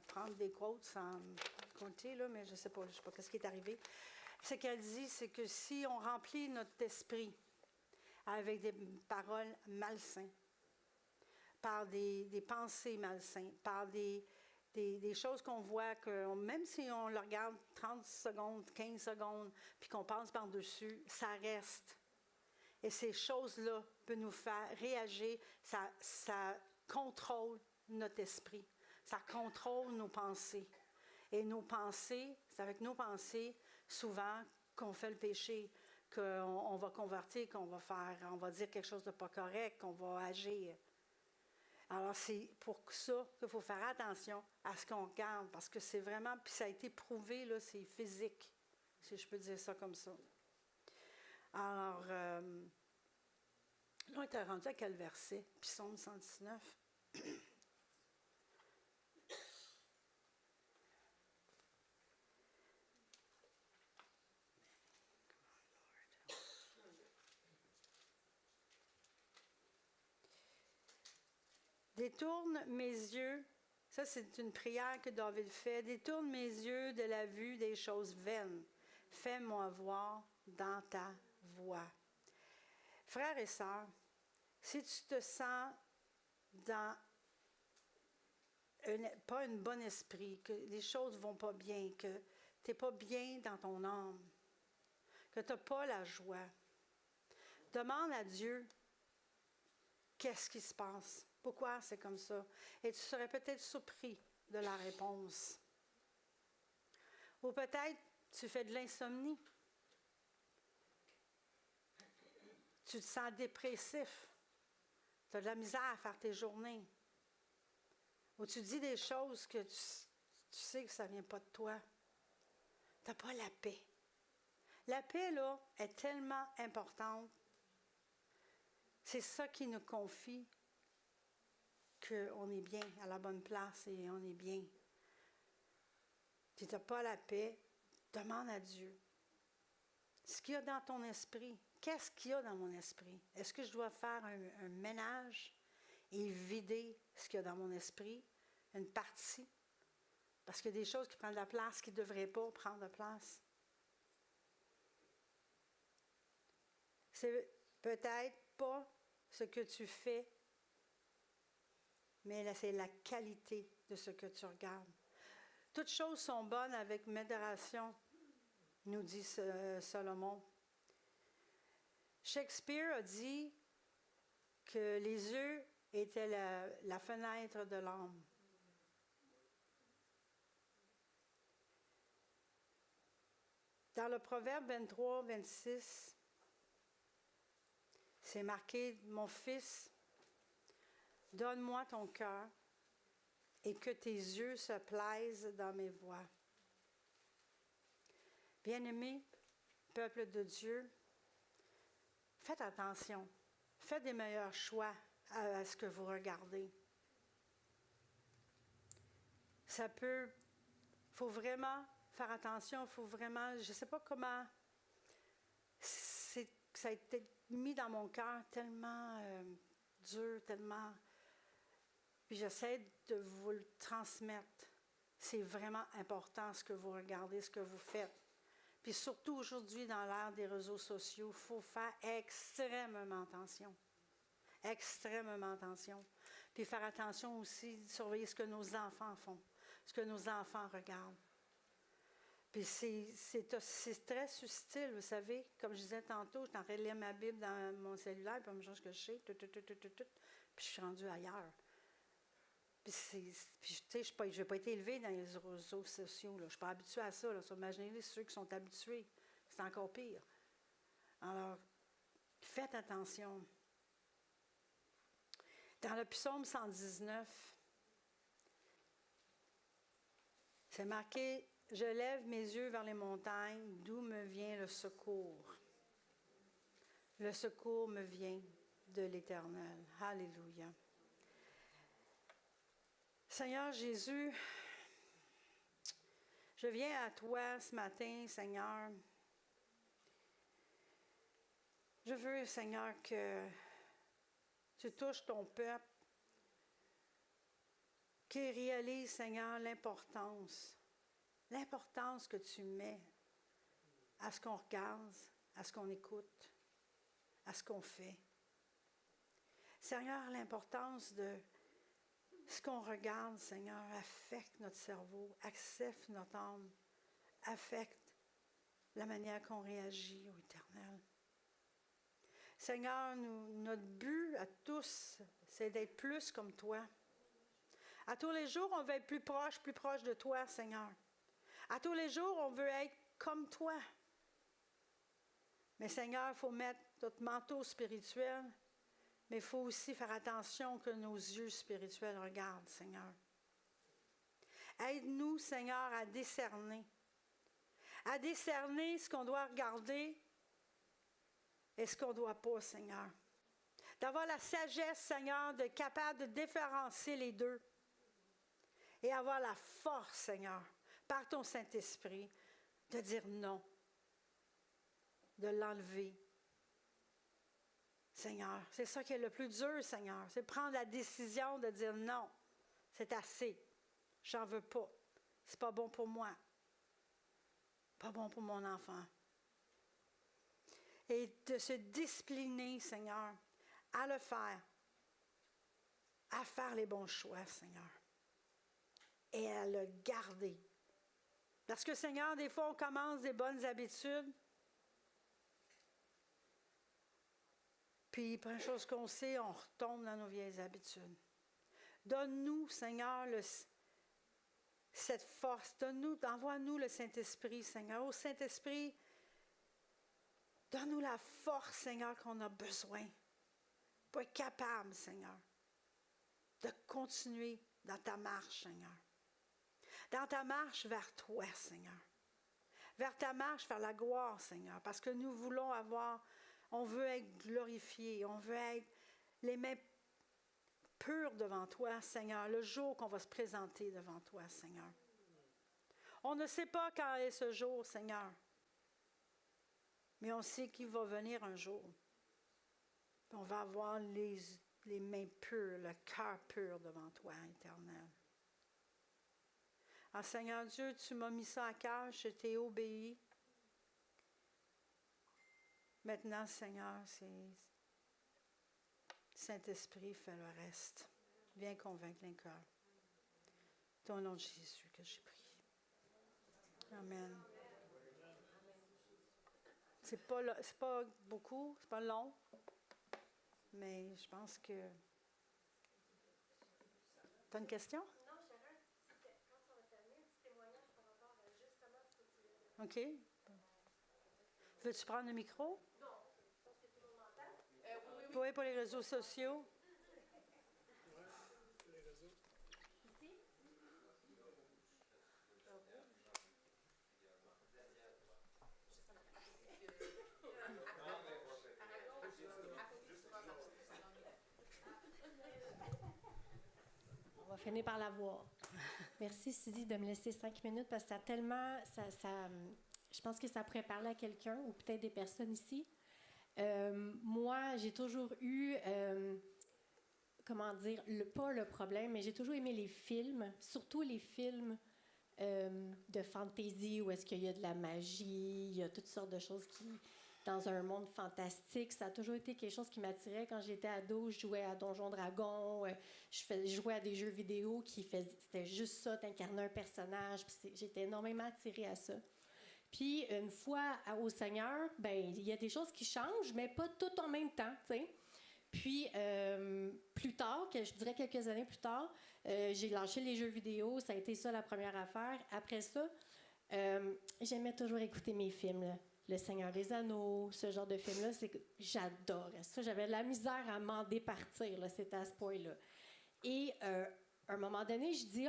prendre des quotes sans compter, là, mais je ne sais pas ce qui est arrivé. Ce qu'elle dit, c'est que si on remplit notre esprit avec des paroles malsaines, par des pensées malsaines, par des choses qu'on voit, que même si on le regarde 30 secondes, 15 secondes, puis qu'on passe par-dessus, ça reste. Et ces choses-là peuvent nous faire réagir, ça contrôle notre esprit, ça contrôle nos pensées. Et nos pensées, c'est avec nos pensées, souvent, qu'on fait le péché, qu'on va convertir, on va dire quelque chose de pas correct, qu'on va agir. Alors, c'est pour ça qu'il faut faire attention à ce qu'on regarde, parce que c'est vraiment, puis ça a été prouvé, là, c'est physique, si je peux dire ça comme ça. Alors, là, on était rendu à quel verset? Psaume 119. Détourne mes yeux, ça c'est une prière que David fait, détourne mes yeux de la vue des choses vaines, fais-moi voir dans ta voie. Frères et sœurs, si tu te sens dans pas un bon esprit, que les choses ne vont pas bien, que tu n'es pas bien dans ton âme, que tu n'as pas la joie, demande à Dieu qu'est-ce qui se passe. Pourquoi c'est comme ça? Et tu serais peut-être surpris de la réponse. Ou peut-être tu fais de l'insomnie. Tu te sens dépressif. Tu as de la misère à faire tes journées. Ou tu dis des choses que tu sais que ça ne vient pas de toi. Tu n'as pas la paix. La paix, là, est tellement importante. C'est ça qui nous confie qu'on est bien à la bonne place et on est bien. Si tu n'as pas la paix, demande à Dieu. Ce qu'il y a dans ton esprit, qu'est-ce qu'il y a dans mon esprit? Est-ce que je dois faire un ménage et vider ce qu'il y a dans mon esprit, une partie? Parce qu'il y a des choses qui prennent de la place qui ne devraient pas prendre de place. C'est peut-être pas ce que tu fais, mais là, c'est la qualité de ce que tu regardes. Toutes choses sont bonnes avec modération, nous dit Salomon. Shakespeare a dit que les yeux étaient la fenêtre de l'âme. Dans le Proverbe 23, 26, c'est marqué « Mon fils, donne-moi ton cœur et que tes yeux se plaisent dans mes voies. » Bien-aimés, peuple de Dieu, faites attention. Faites des meilleurs choix à ce que vous regardez. Ça peut... Il faut vraiment faire attention. Il faut vraiment... Je ne sais pas comment... que ça a été mis dans mon cœur tellement dur, tellement... Puis j'essaie de vous le transmettre. C'est vraiment important ce que vous regardez, ce que vous faites. Puis surtout aujourd'hui, dans l'ère des réseaux sociaux, il faut faire extrêmement attention. Extrêmement attention. Puis faire attention aussi, surveiller ce que nos enfants font, ce que nos enfants regardent. Puis c'est très subtil, vous savez. Comme je disais tantôt, je suis en train de lire ma Bible dans mon cellulaire, puis je me que je sais, puis je suis rendue ailleurs. Puis tu sais, je n'ai pas été élevée dans les réseaux sociaux. Là. Je ne suis pas habituée à ça. Là. Imaginez ceux qui sont habitués. C'est encore pire. Alors, faites attention. Dans le psaume 119, c'est marqué « Je lève mes yeux vers les montagnes, d'où me vient le secours. Le secours me vient de l'Éternel. » Alléluia. Seigneur Jésus, je viens à toi ce matin, Seigneur. Je veux, Seigneur, que tu touches ton peuple, qui réalise, Seigneur, l'importance que tu mets à ce qu'on regarde, à ce qu'on écoute, à ce qu'on fait. Seigneur, l'importance de ce qu'on regarde, Seigneur, affecte notre cerveau, affecte notre âme, affecte la manière qu'on réagit au Éternel. Seigneur, notre but à tous, c'est d'être plus comme toi. À tous les jours, on veut être plus proche de toi, Seigneur. À tous les jours, on veut être comme toi. Mais Seigneur, il faut mettre notre manteau spirituel, mais il faut aussi faire attention que nos yeux spirituels regardent, Seigneur. Aide-nous, Seigneur, à discerner ce qu'on doit regarder et ce qu'on ne doit pas, Seigneur. D'avoir la sagesse, Seigneur, d'être capable de différencier les deux. Et avoir la force, Seigneur, par ton Saint-Esprit, de dire non, de l'enlever. Seigneur, c'est ça qui est le plus dur, Seigneur. C'est prendre la décision de dire non, c'est assez. J'en veux pas. C'est pas bon pour moi. Pas bon pour mon enfant. Et de se discipliner, Seigneur, à le faire. À faire les bons choix, Seigneur. Et à le garder. Parce que, Seigneur, des fois, on commence des bonnes habitudes. Puis, première chose qu'on sait, on retombe dans nos vieilles habitudes. Donne-nous, Seigneur, cette force. Envoie-nous le Saint-Esprit, Seigneur. Ô Saint-Esprit, donne-nous la force, Seigneur, qu'on a besoin pour être capable, Seigneur, de continuer dans ta marche, Seigneur. Dans ta marche vers toi, Seigneur. Vers ta marche vers la gloire, Seigneur. Parce que nous voulons on veut être glorifiés, on veut être les mains pures devant toi, Seigneur, le jour qu'on va se présenter devant toi, Seigneur. On ne sait pas quand est ce jour, Seigneur. Mais on sait qu'il va venir un jour. On va avoir les mains pures, le cœur pur devant toi, Éternel. Alors, Seigneur Dieu, tu m'as mis ça à cœur, je t'ai obéi. Maintenant, Seigneur, Saint-Esprit fait le reste. Viens convaincre les cœurs. Dans le nom de Jésus que j'ai prié. Amen. C'est pas beaucoup, c'est pas long, mais je pense que... Tu as une question? Non, Sharon, quand on va terminer, un petit témoignage par rapport à justement ce que tu viens de dire. OK. Veux-tu prendre le micro? Non, je pense que tout le monde m'entend. Oui, pour les réseaux sociaux. On va finir par la voir. Merci, Sylvie, de me laisser 5 minutes parce que ça tellement... je pense que ça pourrait parler à quelqu'un ou peut-être des personnes ici. Moi, j'ai toujours eu, comment dire, pas le problème, mais j'ai toujours aimé les films, surtout les films de fantasy où est-ce qu'il y a de la magie, il y a toutes sortes de choses qui, dans un monde fantastique, ça a toujours été quelque chose qui m'attirait. Quand j'étais ado, je jouais à Donjons Dragons, je jouais à des jeux vidéo c'était juste ça, d'incarner un personnage, puis j'étais énormément attirée à ça. Puis, une fois au Seigneur, ben il y a des choses qui changent, mais pas tout en même temps, tu sais. Puis, plus tard, je dirais quelques années plus tard, j'ai lâché les jeux vidéo. Ça a été ça la première affaire. Après ça, j'aimais toujours écouter mes films, là. Le Seigneur des Anneaux, ce genre de film-là, j'adorais ça. J'avais de la misère à m'en départir, là, c'était à ce point-là. Et à un moment donné, je dis,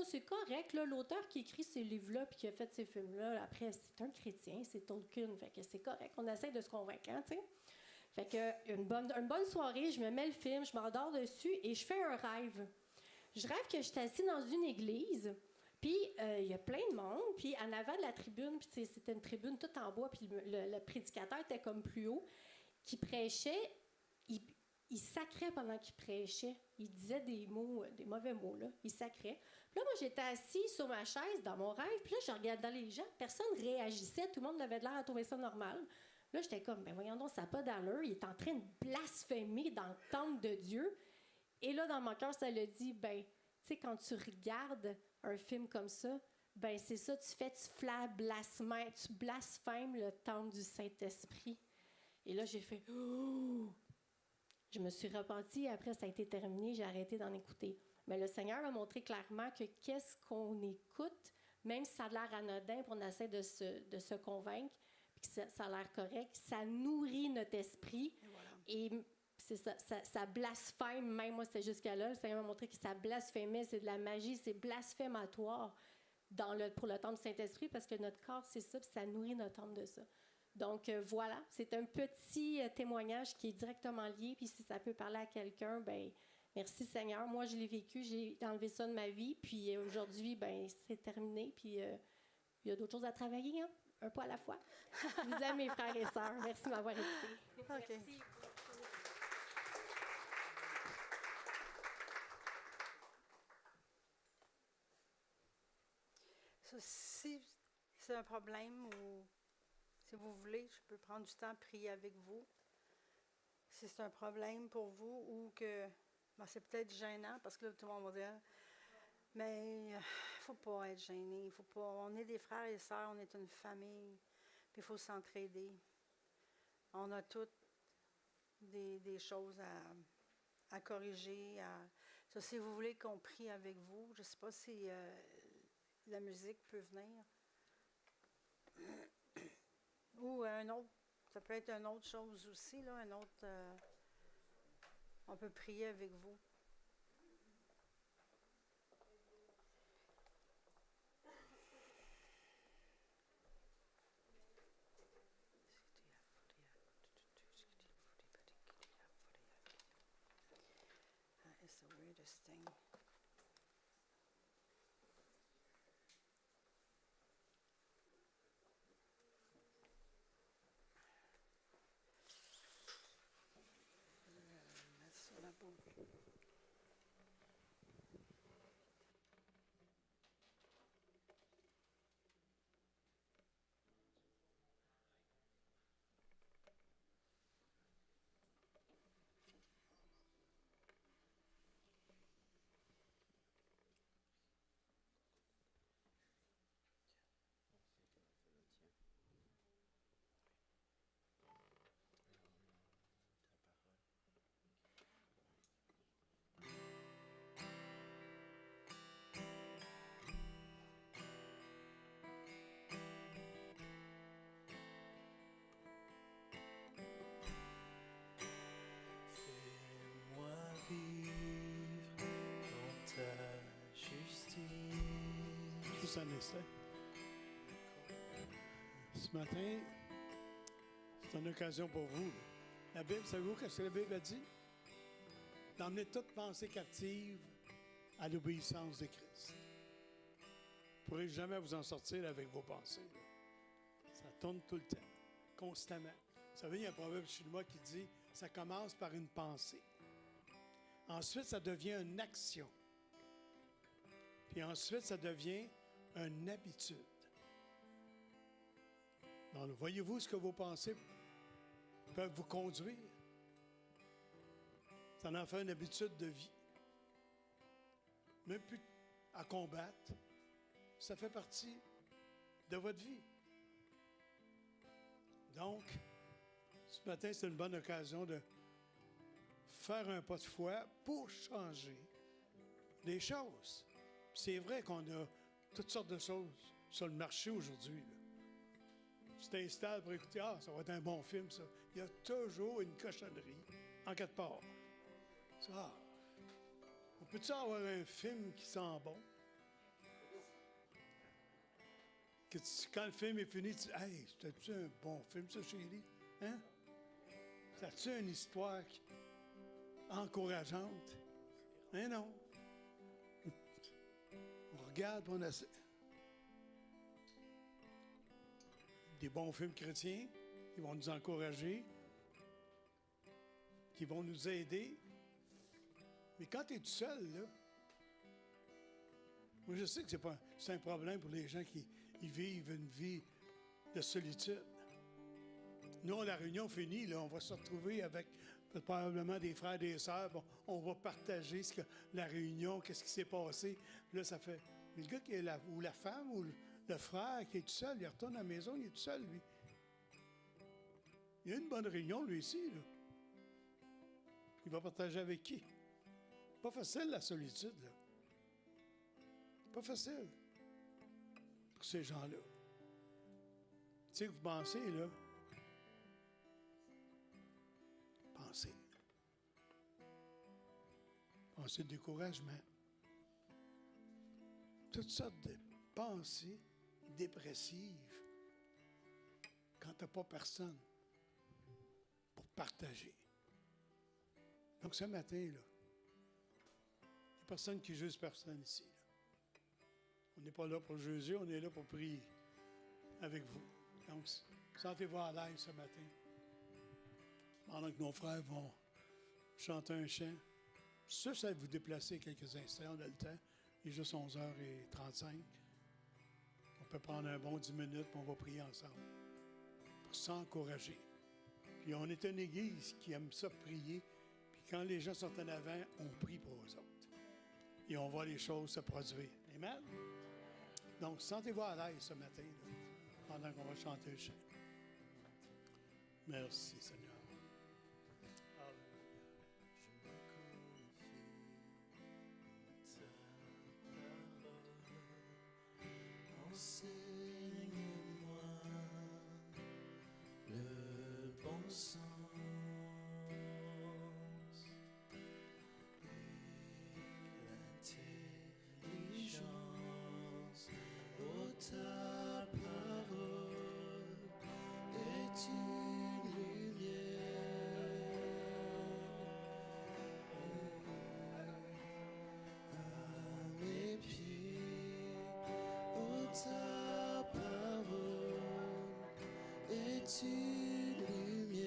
c'est correct, là, l'auteur qui écrit ces livres-là puis qui a fait ces films-là, après, c'est un chrétien, c'est Tolkien, fait que c'est correct. On essaie de se convaincre, hein, tu sais. Fait que une bonne soirée, je me mets le film, je m'endors dessus et je fais un rêve. Je rêve que je suis assise dans une église, puis il y a plein de monde, puis en avant de la tribune, puis c'était une tribune toute en bois, puis le prédicateur était comme plus haut, qui prêchait, il sacrait pendant qu'il prêchait. Il disait des mots, des mauvais mots, là. Il sacrait. Puis là, moi, j'étais assise sur ma chaise dans mon rêve, puis là, je regardais les gens, personne ne réagissait, tout le monde avait l'air à trouver ça normal. Là, j'étais comme, voyons donc, ça n'a pas d'allure. Il est en train de blasphémer dans le temple de Dieu. Et là, dans mon cœur, ça le dit, tu sais, quand tu regardes un film comme ça, c'est ça, tu blasphèmes le temple du Saint-Esprit. Et là, j'ai fait, oh! Je me suis repentie, après, ça a été terminé, j'ai arrêté d'en écouter. Mais le Seigneur m'a montré clairement que qu'est-ce qu'on écoute, même si ça a l'air anodin, puis on essaie de se convaincre, puis que ça a l'air correct, ça nourrit notre esprit. Et c'est ça blasphème, même moi, c'était jusqu'à là. Le Seigneur m'a montré que ça blasphémait, c'est de la magie, c'est blasphématoire pour le temple du Saint-Esprit, parce que notre corps, c'est ça, puis ça nourrit notre âme de ça. Donc, voilà, c'est un petit témoignage qui est directement lié, puis si ça peut parler à quelqu'un, merci Seigneur. Moi, je l'ai vécu, j'ai enlevé ça de ma vie, puis aujourd'hui, c'est terminé, puis il y a d'autres choses à travailler, hein? Un pas à la fois. Je vous aime, mes frères et sœurs. Merci de m'avoir écouté. Okay. Merci. Si c'est un problème ou si vous voulez, je peux prendre du temps à prier avec vous. Si c'est un problème pour vous ou que c'est peut-être gênant parce que là, tout le monde va dire mais il ne faut pas être gêné. Faut pas, on est des frères et sœurs, on est une famille, puis il faut s'entraider. On a toutes des choses à corriger. Si vous voulez qu'on prie avec vous, je ne sais pas si la musique peut venir. Ou un autre, ça peut être une autre chose aussi, là, un autre. On peut prier avec vous. It's the weirdest thing. Juste un instant. Ce matin, c'est une occasion pour vous. Là. La Bible, savez-vous ce que la Bible a dit? D'emmener toute pensée captive à l'obéissance de Christ. Vous ne pourrez jamais vous en sortir avec vos pensées. Là. Ça tourne tout le temps, constamment. savez, il y a un proverbe chinois qui dit « ça commence par une pensée ». Ensuite, ça devient une action. Puis ensuite, ça devient une habitude. Donc, voyez-vous ce que vos pensées peuvent vous conduire? Ça en fait une habitude de vie. Même plus à combattre. Ça fait partie de votre vie. Donc, ce matin, c'est une bonne occasion de faire un pas de foi pour changer les choses. C'est vrai qu'on a toutes sortes de choses sur le marché aujourd'hui, là. Tu t'installes pour écouter, ça va être un bon film, ça. Il y a toujours une cochonnerie en quelque part. Ça, on peut-tu avoir un film qui sent bon? Quand le film est fini, tu dis, hey, c'était-tu un bon film, ça, chérie? Hein? C'est-tu une histoire encourageante? Hein, non? On regarde, on essaie. Des bons films chrétiens qui vont nous encourager, qui vont nous aider. Mais quand tu es tout seul, là, moi je sais que c'est un problème pour les gens qui vivent une vie de solitude. Nous, la réunion finie, là, on va se retrouver avec probablement des frères et des sœurs. Bon, on va partager la réunion, qu'est-ce qui s'est passé. Là, ça fait... Mais le gars qui est là, ou la femme, ou le frère qui est tout seul, il retourne à la maison, il est tout seul, lui. Il y a une bonne réunion, lui, ici, là. Il va partager avec qui? Pas facile, la solitude, là. Pas facile pour ces gens-là. Tu sais, vous pensez, là, pensez de découragement. Toutes sortes de pensées dépressives quand tu n'as pas personne pour partager. Donc, ce matin, là, il n'y a personne qui juge personne ici. Là. On n'est pas là pour juger, on est là pour prier avec vous. Donc, sentez-vous à l'aise ce matin. Pendant que nos frères vont chanter un chant, ça va vous déplacer quelques instants, on a le temps. Il est juste 11h35. On peut prendre un bon 10 minutes, puis on va prier ensemble pour s'encourager. Puis on est une église qui aime ça prier. Puis quand les gens sont en avant, on prie pour eux autres. Et on voit les choses se produire. Amen? Donc, sentez-vous à l'aise ce matin, là, pendant qu'on va chanter le chant. Merci, Seigneur. Enseigne-moi le bon sens et l'intelligence. Oh, ta parole est une lumière à mes pieds. Oh, ta parole est une lumière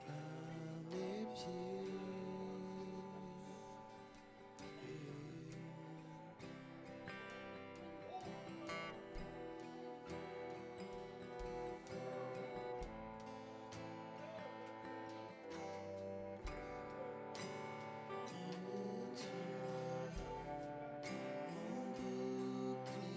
à mes pieds. Oh, toi, mon bouclier.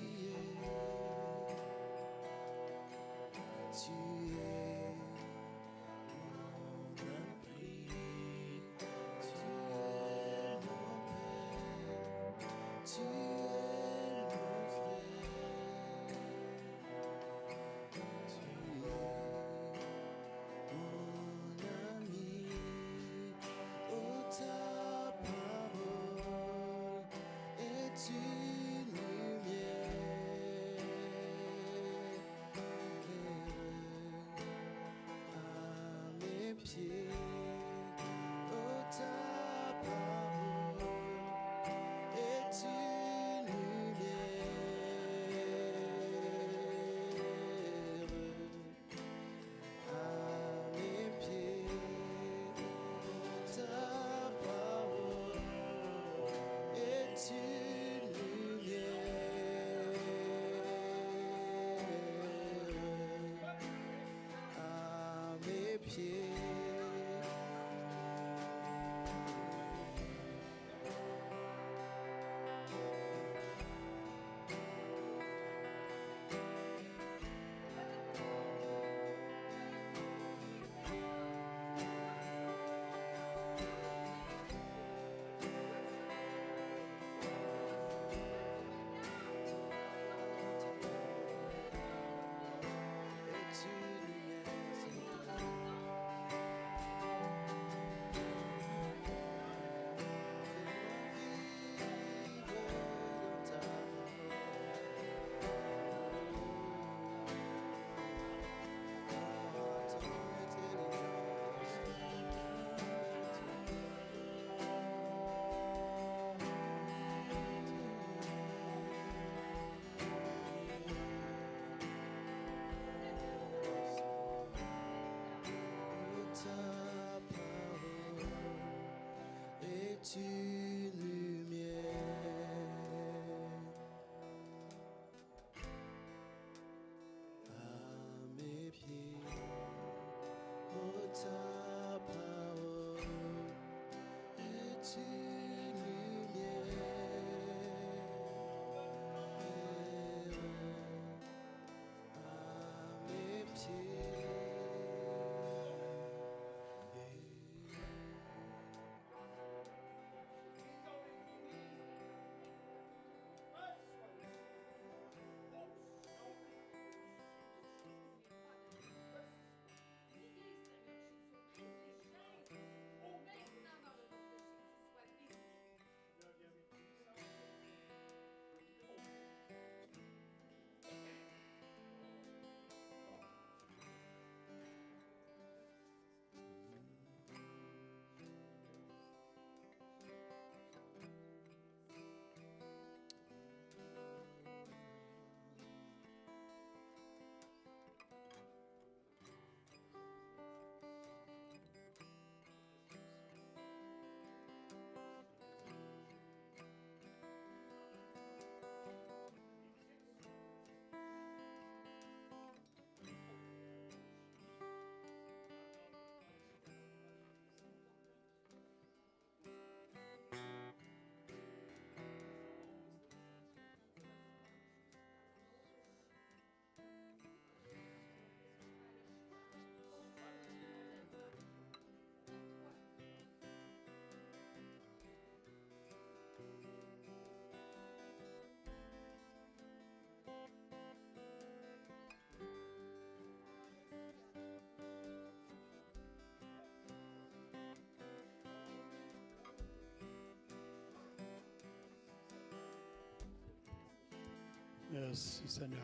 Merci, Seigneur.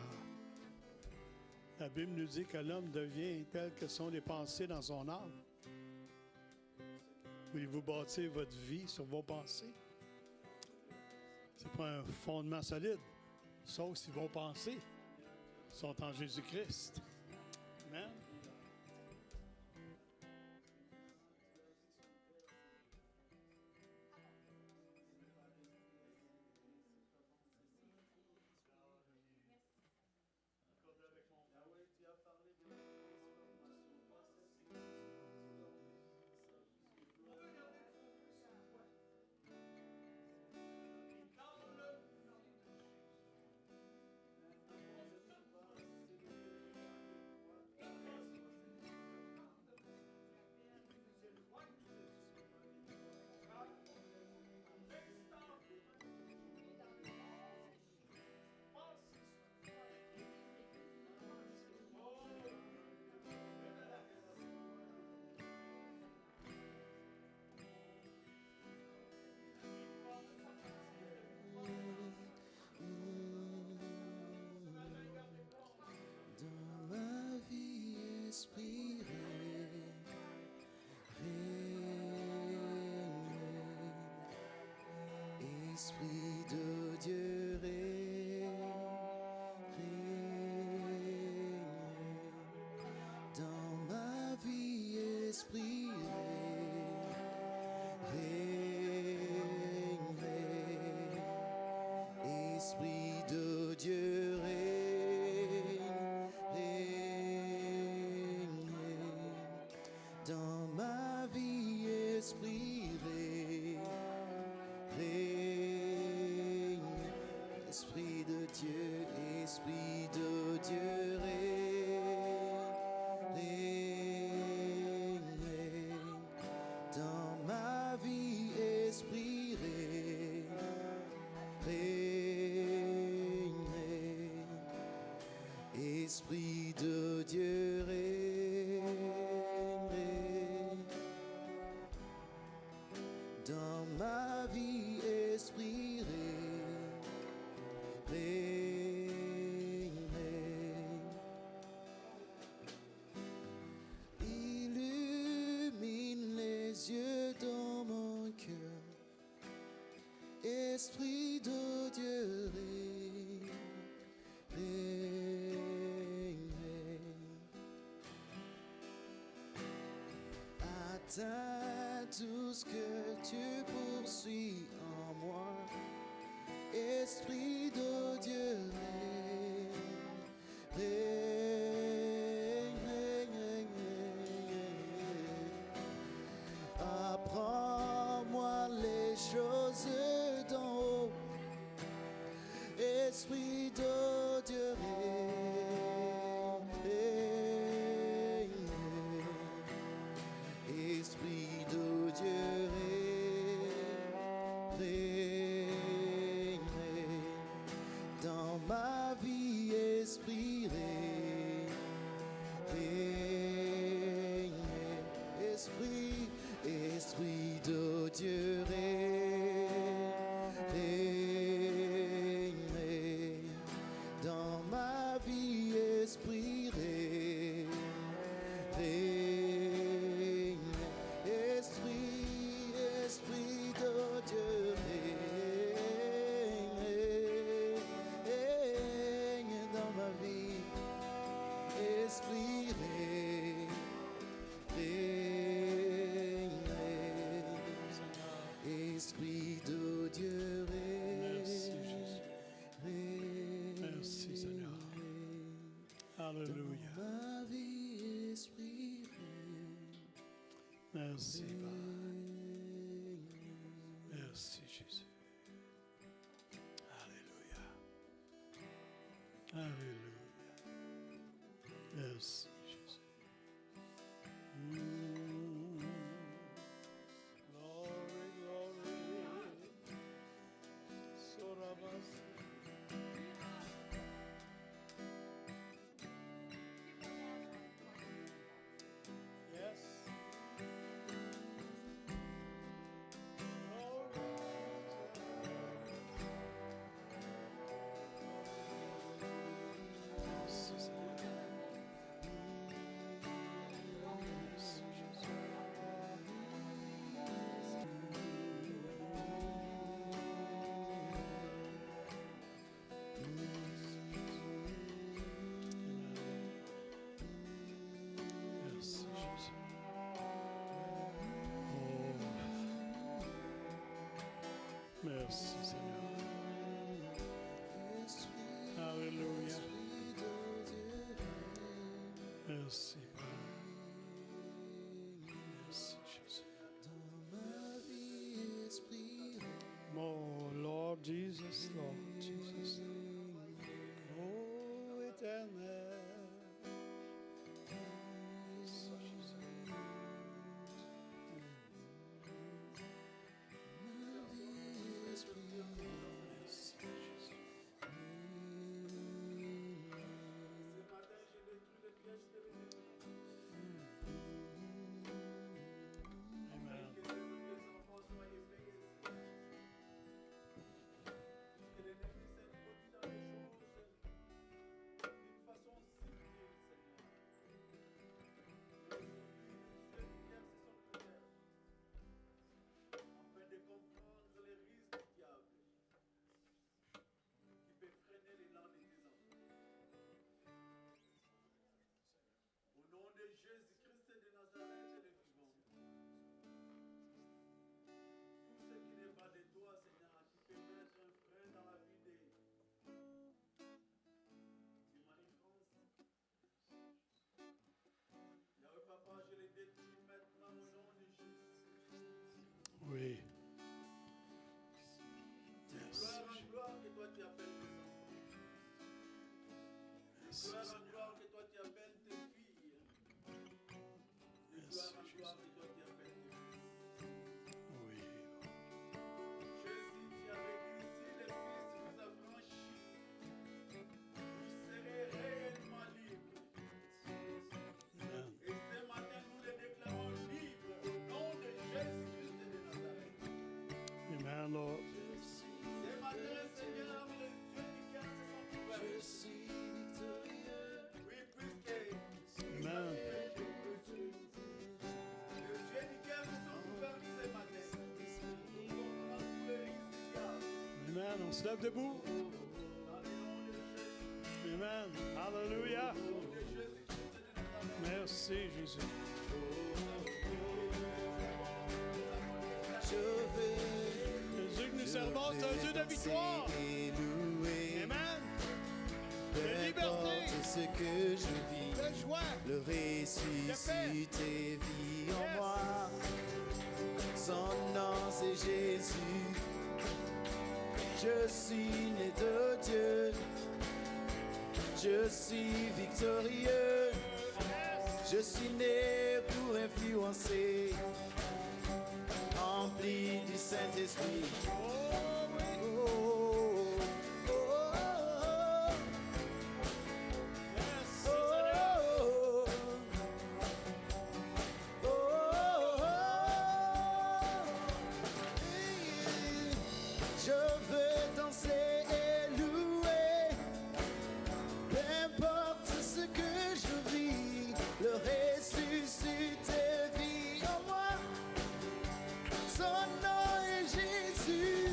La Bible nous dit que l'homme devient tel que sont les pensées dans son âme. Voulez-vous bâtir votre vie sur vos pensées? Ce n'est pas un fondement solide, sauf si vos pensées sont en Jésus-Christ. Amen. Dans ma vie, esprit, règne. Esprit de Dieu, règne. Dans ma vie, esprit, règne. Esprit de Dieu, dans ma vie, esprit, règne. Esprit de Dieu, esprit de Dieu, règne. Dans ma vie, esprit, règne. Esprit de Dieu, règne. Dans ma vie, esprit, règne. Illumine les yeux dans mon cœur. Esprit de Dieu, règne. Atteins tout ce que tu poursuis en moi. Esprit de Dieu, règne, règne, règne. Apprends-moi les choses d'en haut. Esprit de Dieu, règne. Esprit de Dieu, règne. Dans ma vie, esprit, règne. Esprit, esprit de Dieu, règne. Dans ma vie, esprit, règne. Esprit, esprit de Dieu, règne dans ma vie. Esprit, règne. Esprit de Dieu, Merci, Jésus. Merci, Seigneur. Alléluia. Ma vie, esprit, Merci, Père. règne. Merci, Jésus. Alléluia. Alléluia. Merci, Jésus. Glory, glory. Sorabas. Yes. Glory. Merci, Seigneur. Alléluia. Merci, Père. Merci, Jésus. Oh, Lord Jesus, Lord Jesus. Oh, éternel. Jésus-Christ de Nazareth, le vivant. Tout ce qui n'est pas de toi, Seigneur, qui peut mettre un frein dans la vie de Marie-France. Yahweh Papa, je les détruis maintenant au nom de Jésus. Oui. De gloire en gloire que toi tu appelles tes enfants. De gloire en gloire que toi tu appelles tes filles. Gloire en gloire que toi tu appelles tes fils. Oui. Jésus, tu avais dit si le Fils nous a franchis, vous serez réellement libres. Amen. Et ce matin, nous les déclarons libres au nom de Jésus-Christ de Nazareth. Amen, Lord. Ce matin, Seigneur, les yeux du cœur se sont ouverts. Oui, puisque Amen. Amen. On se lève debout. Amen. Alléluia. Merci, Jésus. Le Dieu que nous servons, c'est un Dieu de victoire. Amen. De liberté. Ce que je vis, De joie. le ressuscité vit en moi. Son nom c'est Jésus. Je suis né de Dieu. Je suis victorieux. Je suis né pour influencer. Rempli du Saint-Esprit. Oh, oh, oh, oh. Je veux danser et louer, peu importe ce que je vis, le ressuscité vit en moi. Son nom est Jésus.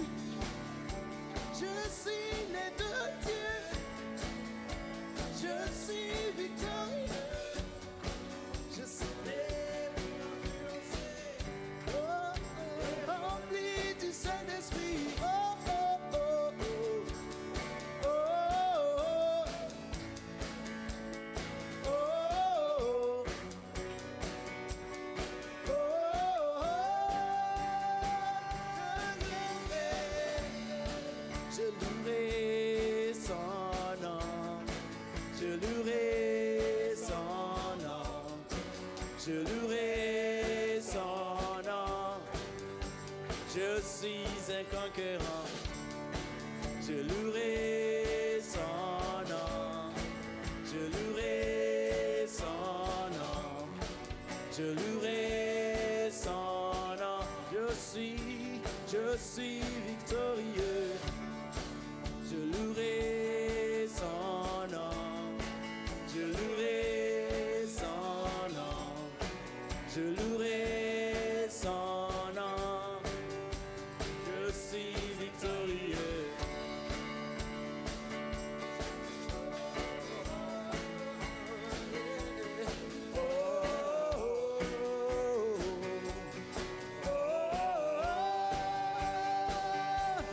Je suis né de Dieu. Je suis victorieux. Je suis né pour influencer. Rempli du Saint-Esprit. Oh, oh, oh, oh. Oh, oh, oh. Oh, oh, oh. Je louerai son nom. Je louerai son nom. Je louerai son nom. Je suis un conquérant. Je louerai son nom. Je louerai son nom. Je louerai son nom. Je suis victorieux. Je louerai son nom. Je louerai son nom. Je louerai son nom. Je suis victorieux. Oh, oh, oh, oh, oh.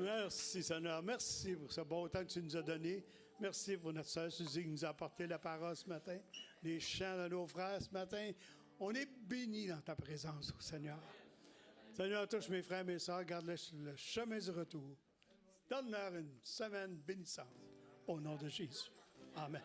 Merci, Seigneur. Merci pour ce bon temps que tu nous as donné. Merci pour notre sœur Suzy qui nous a apporté la parole ce matin, les chants de nos frères ce matin. On est bénis dans ta présence, oh Seigneur. Seigneur, touche mes frères et mes sœurs, garde-les sur le chemin du retour. Donne-leur une semaine bénissante. Au nom de Jésus. Amen.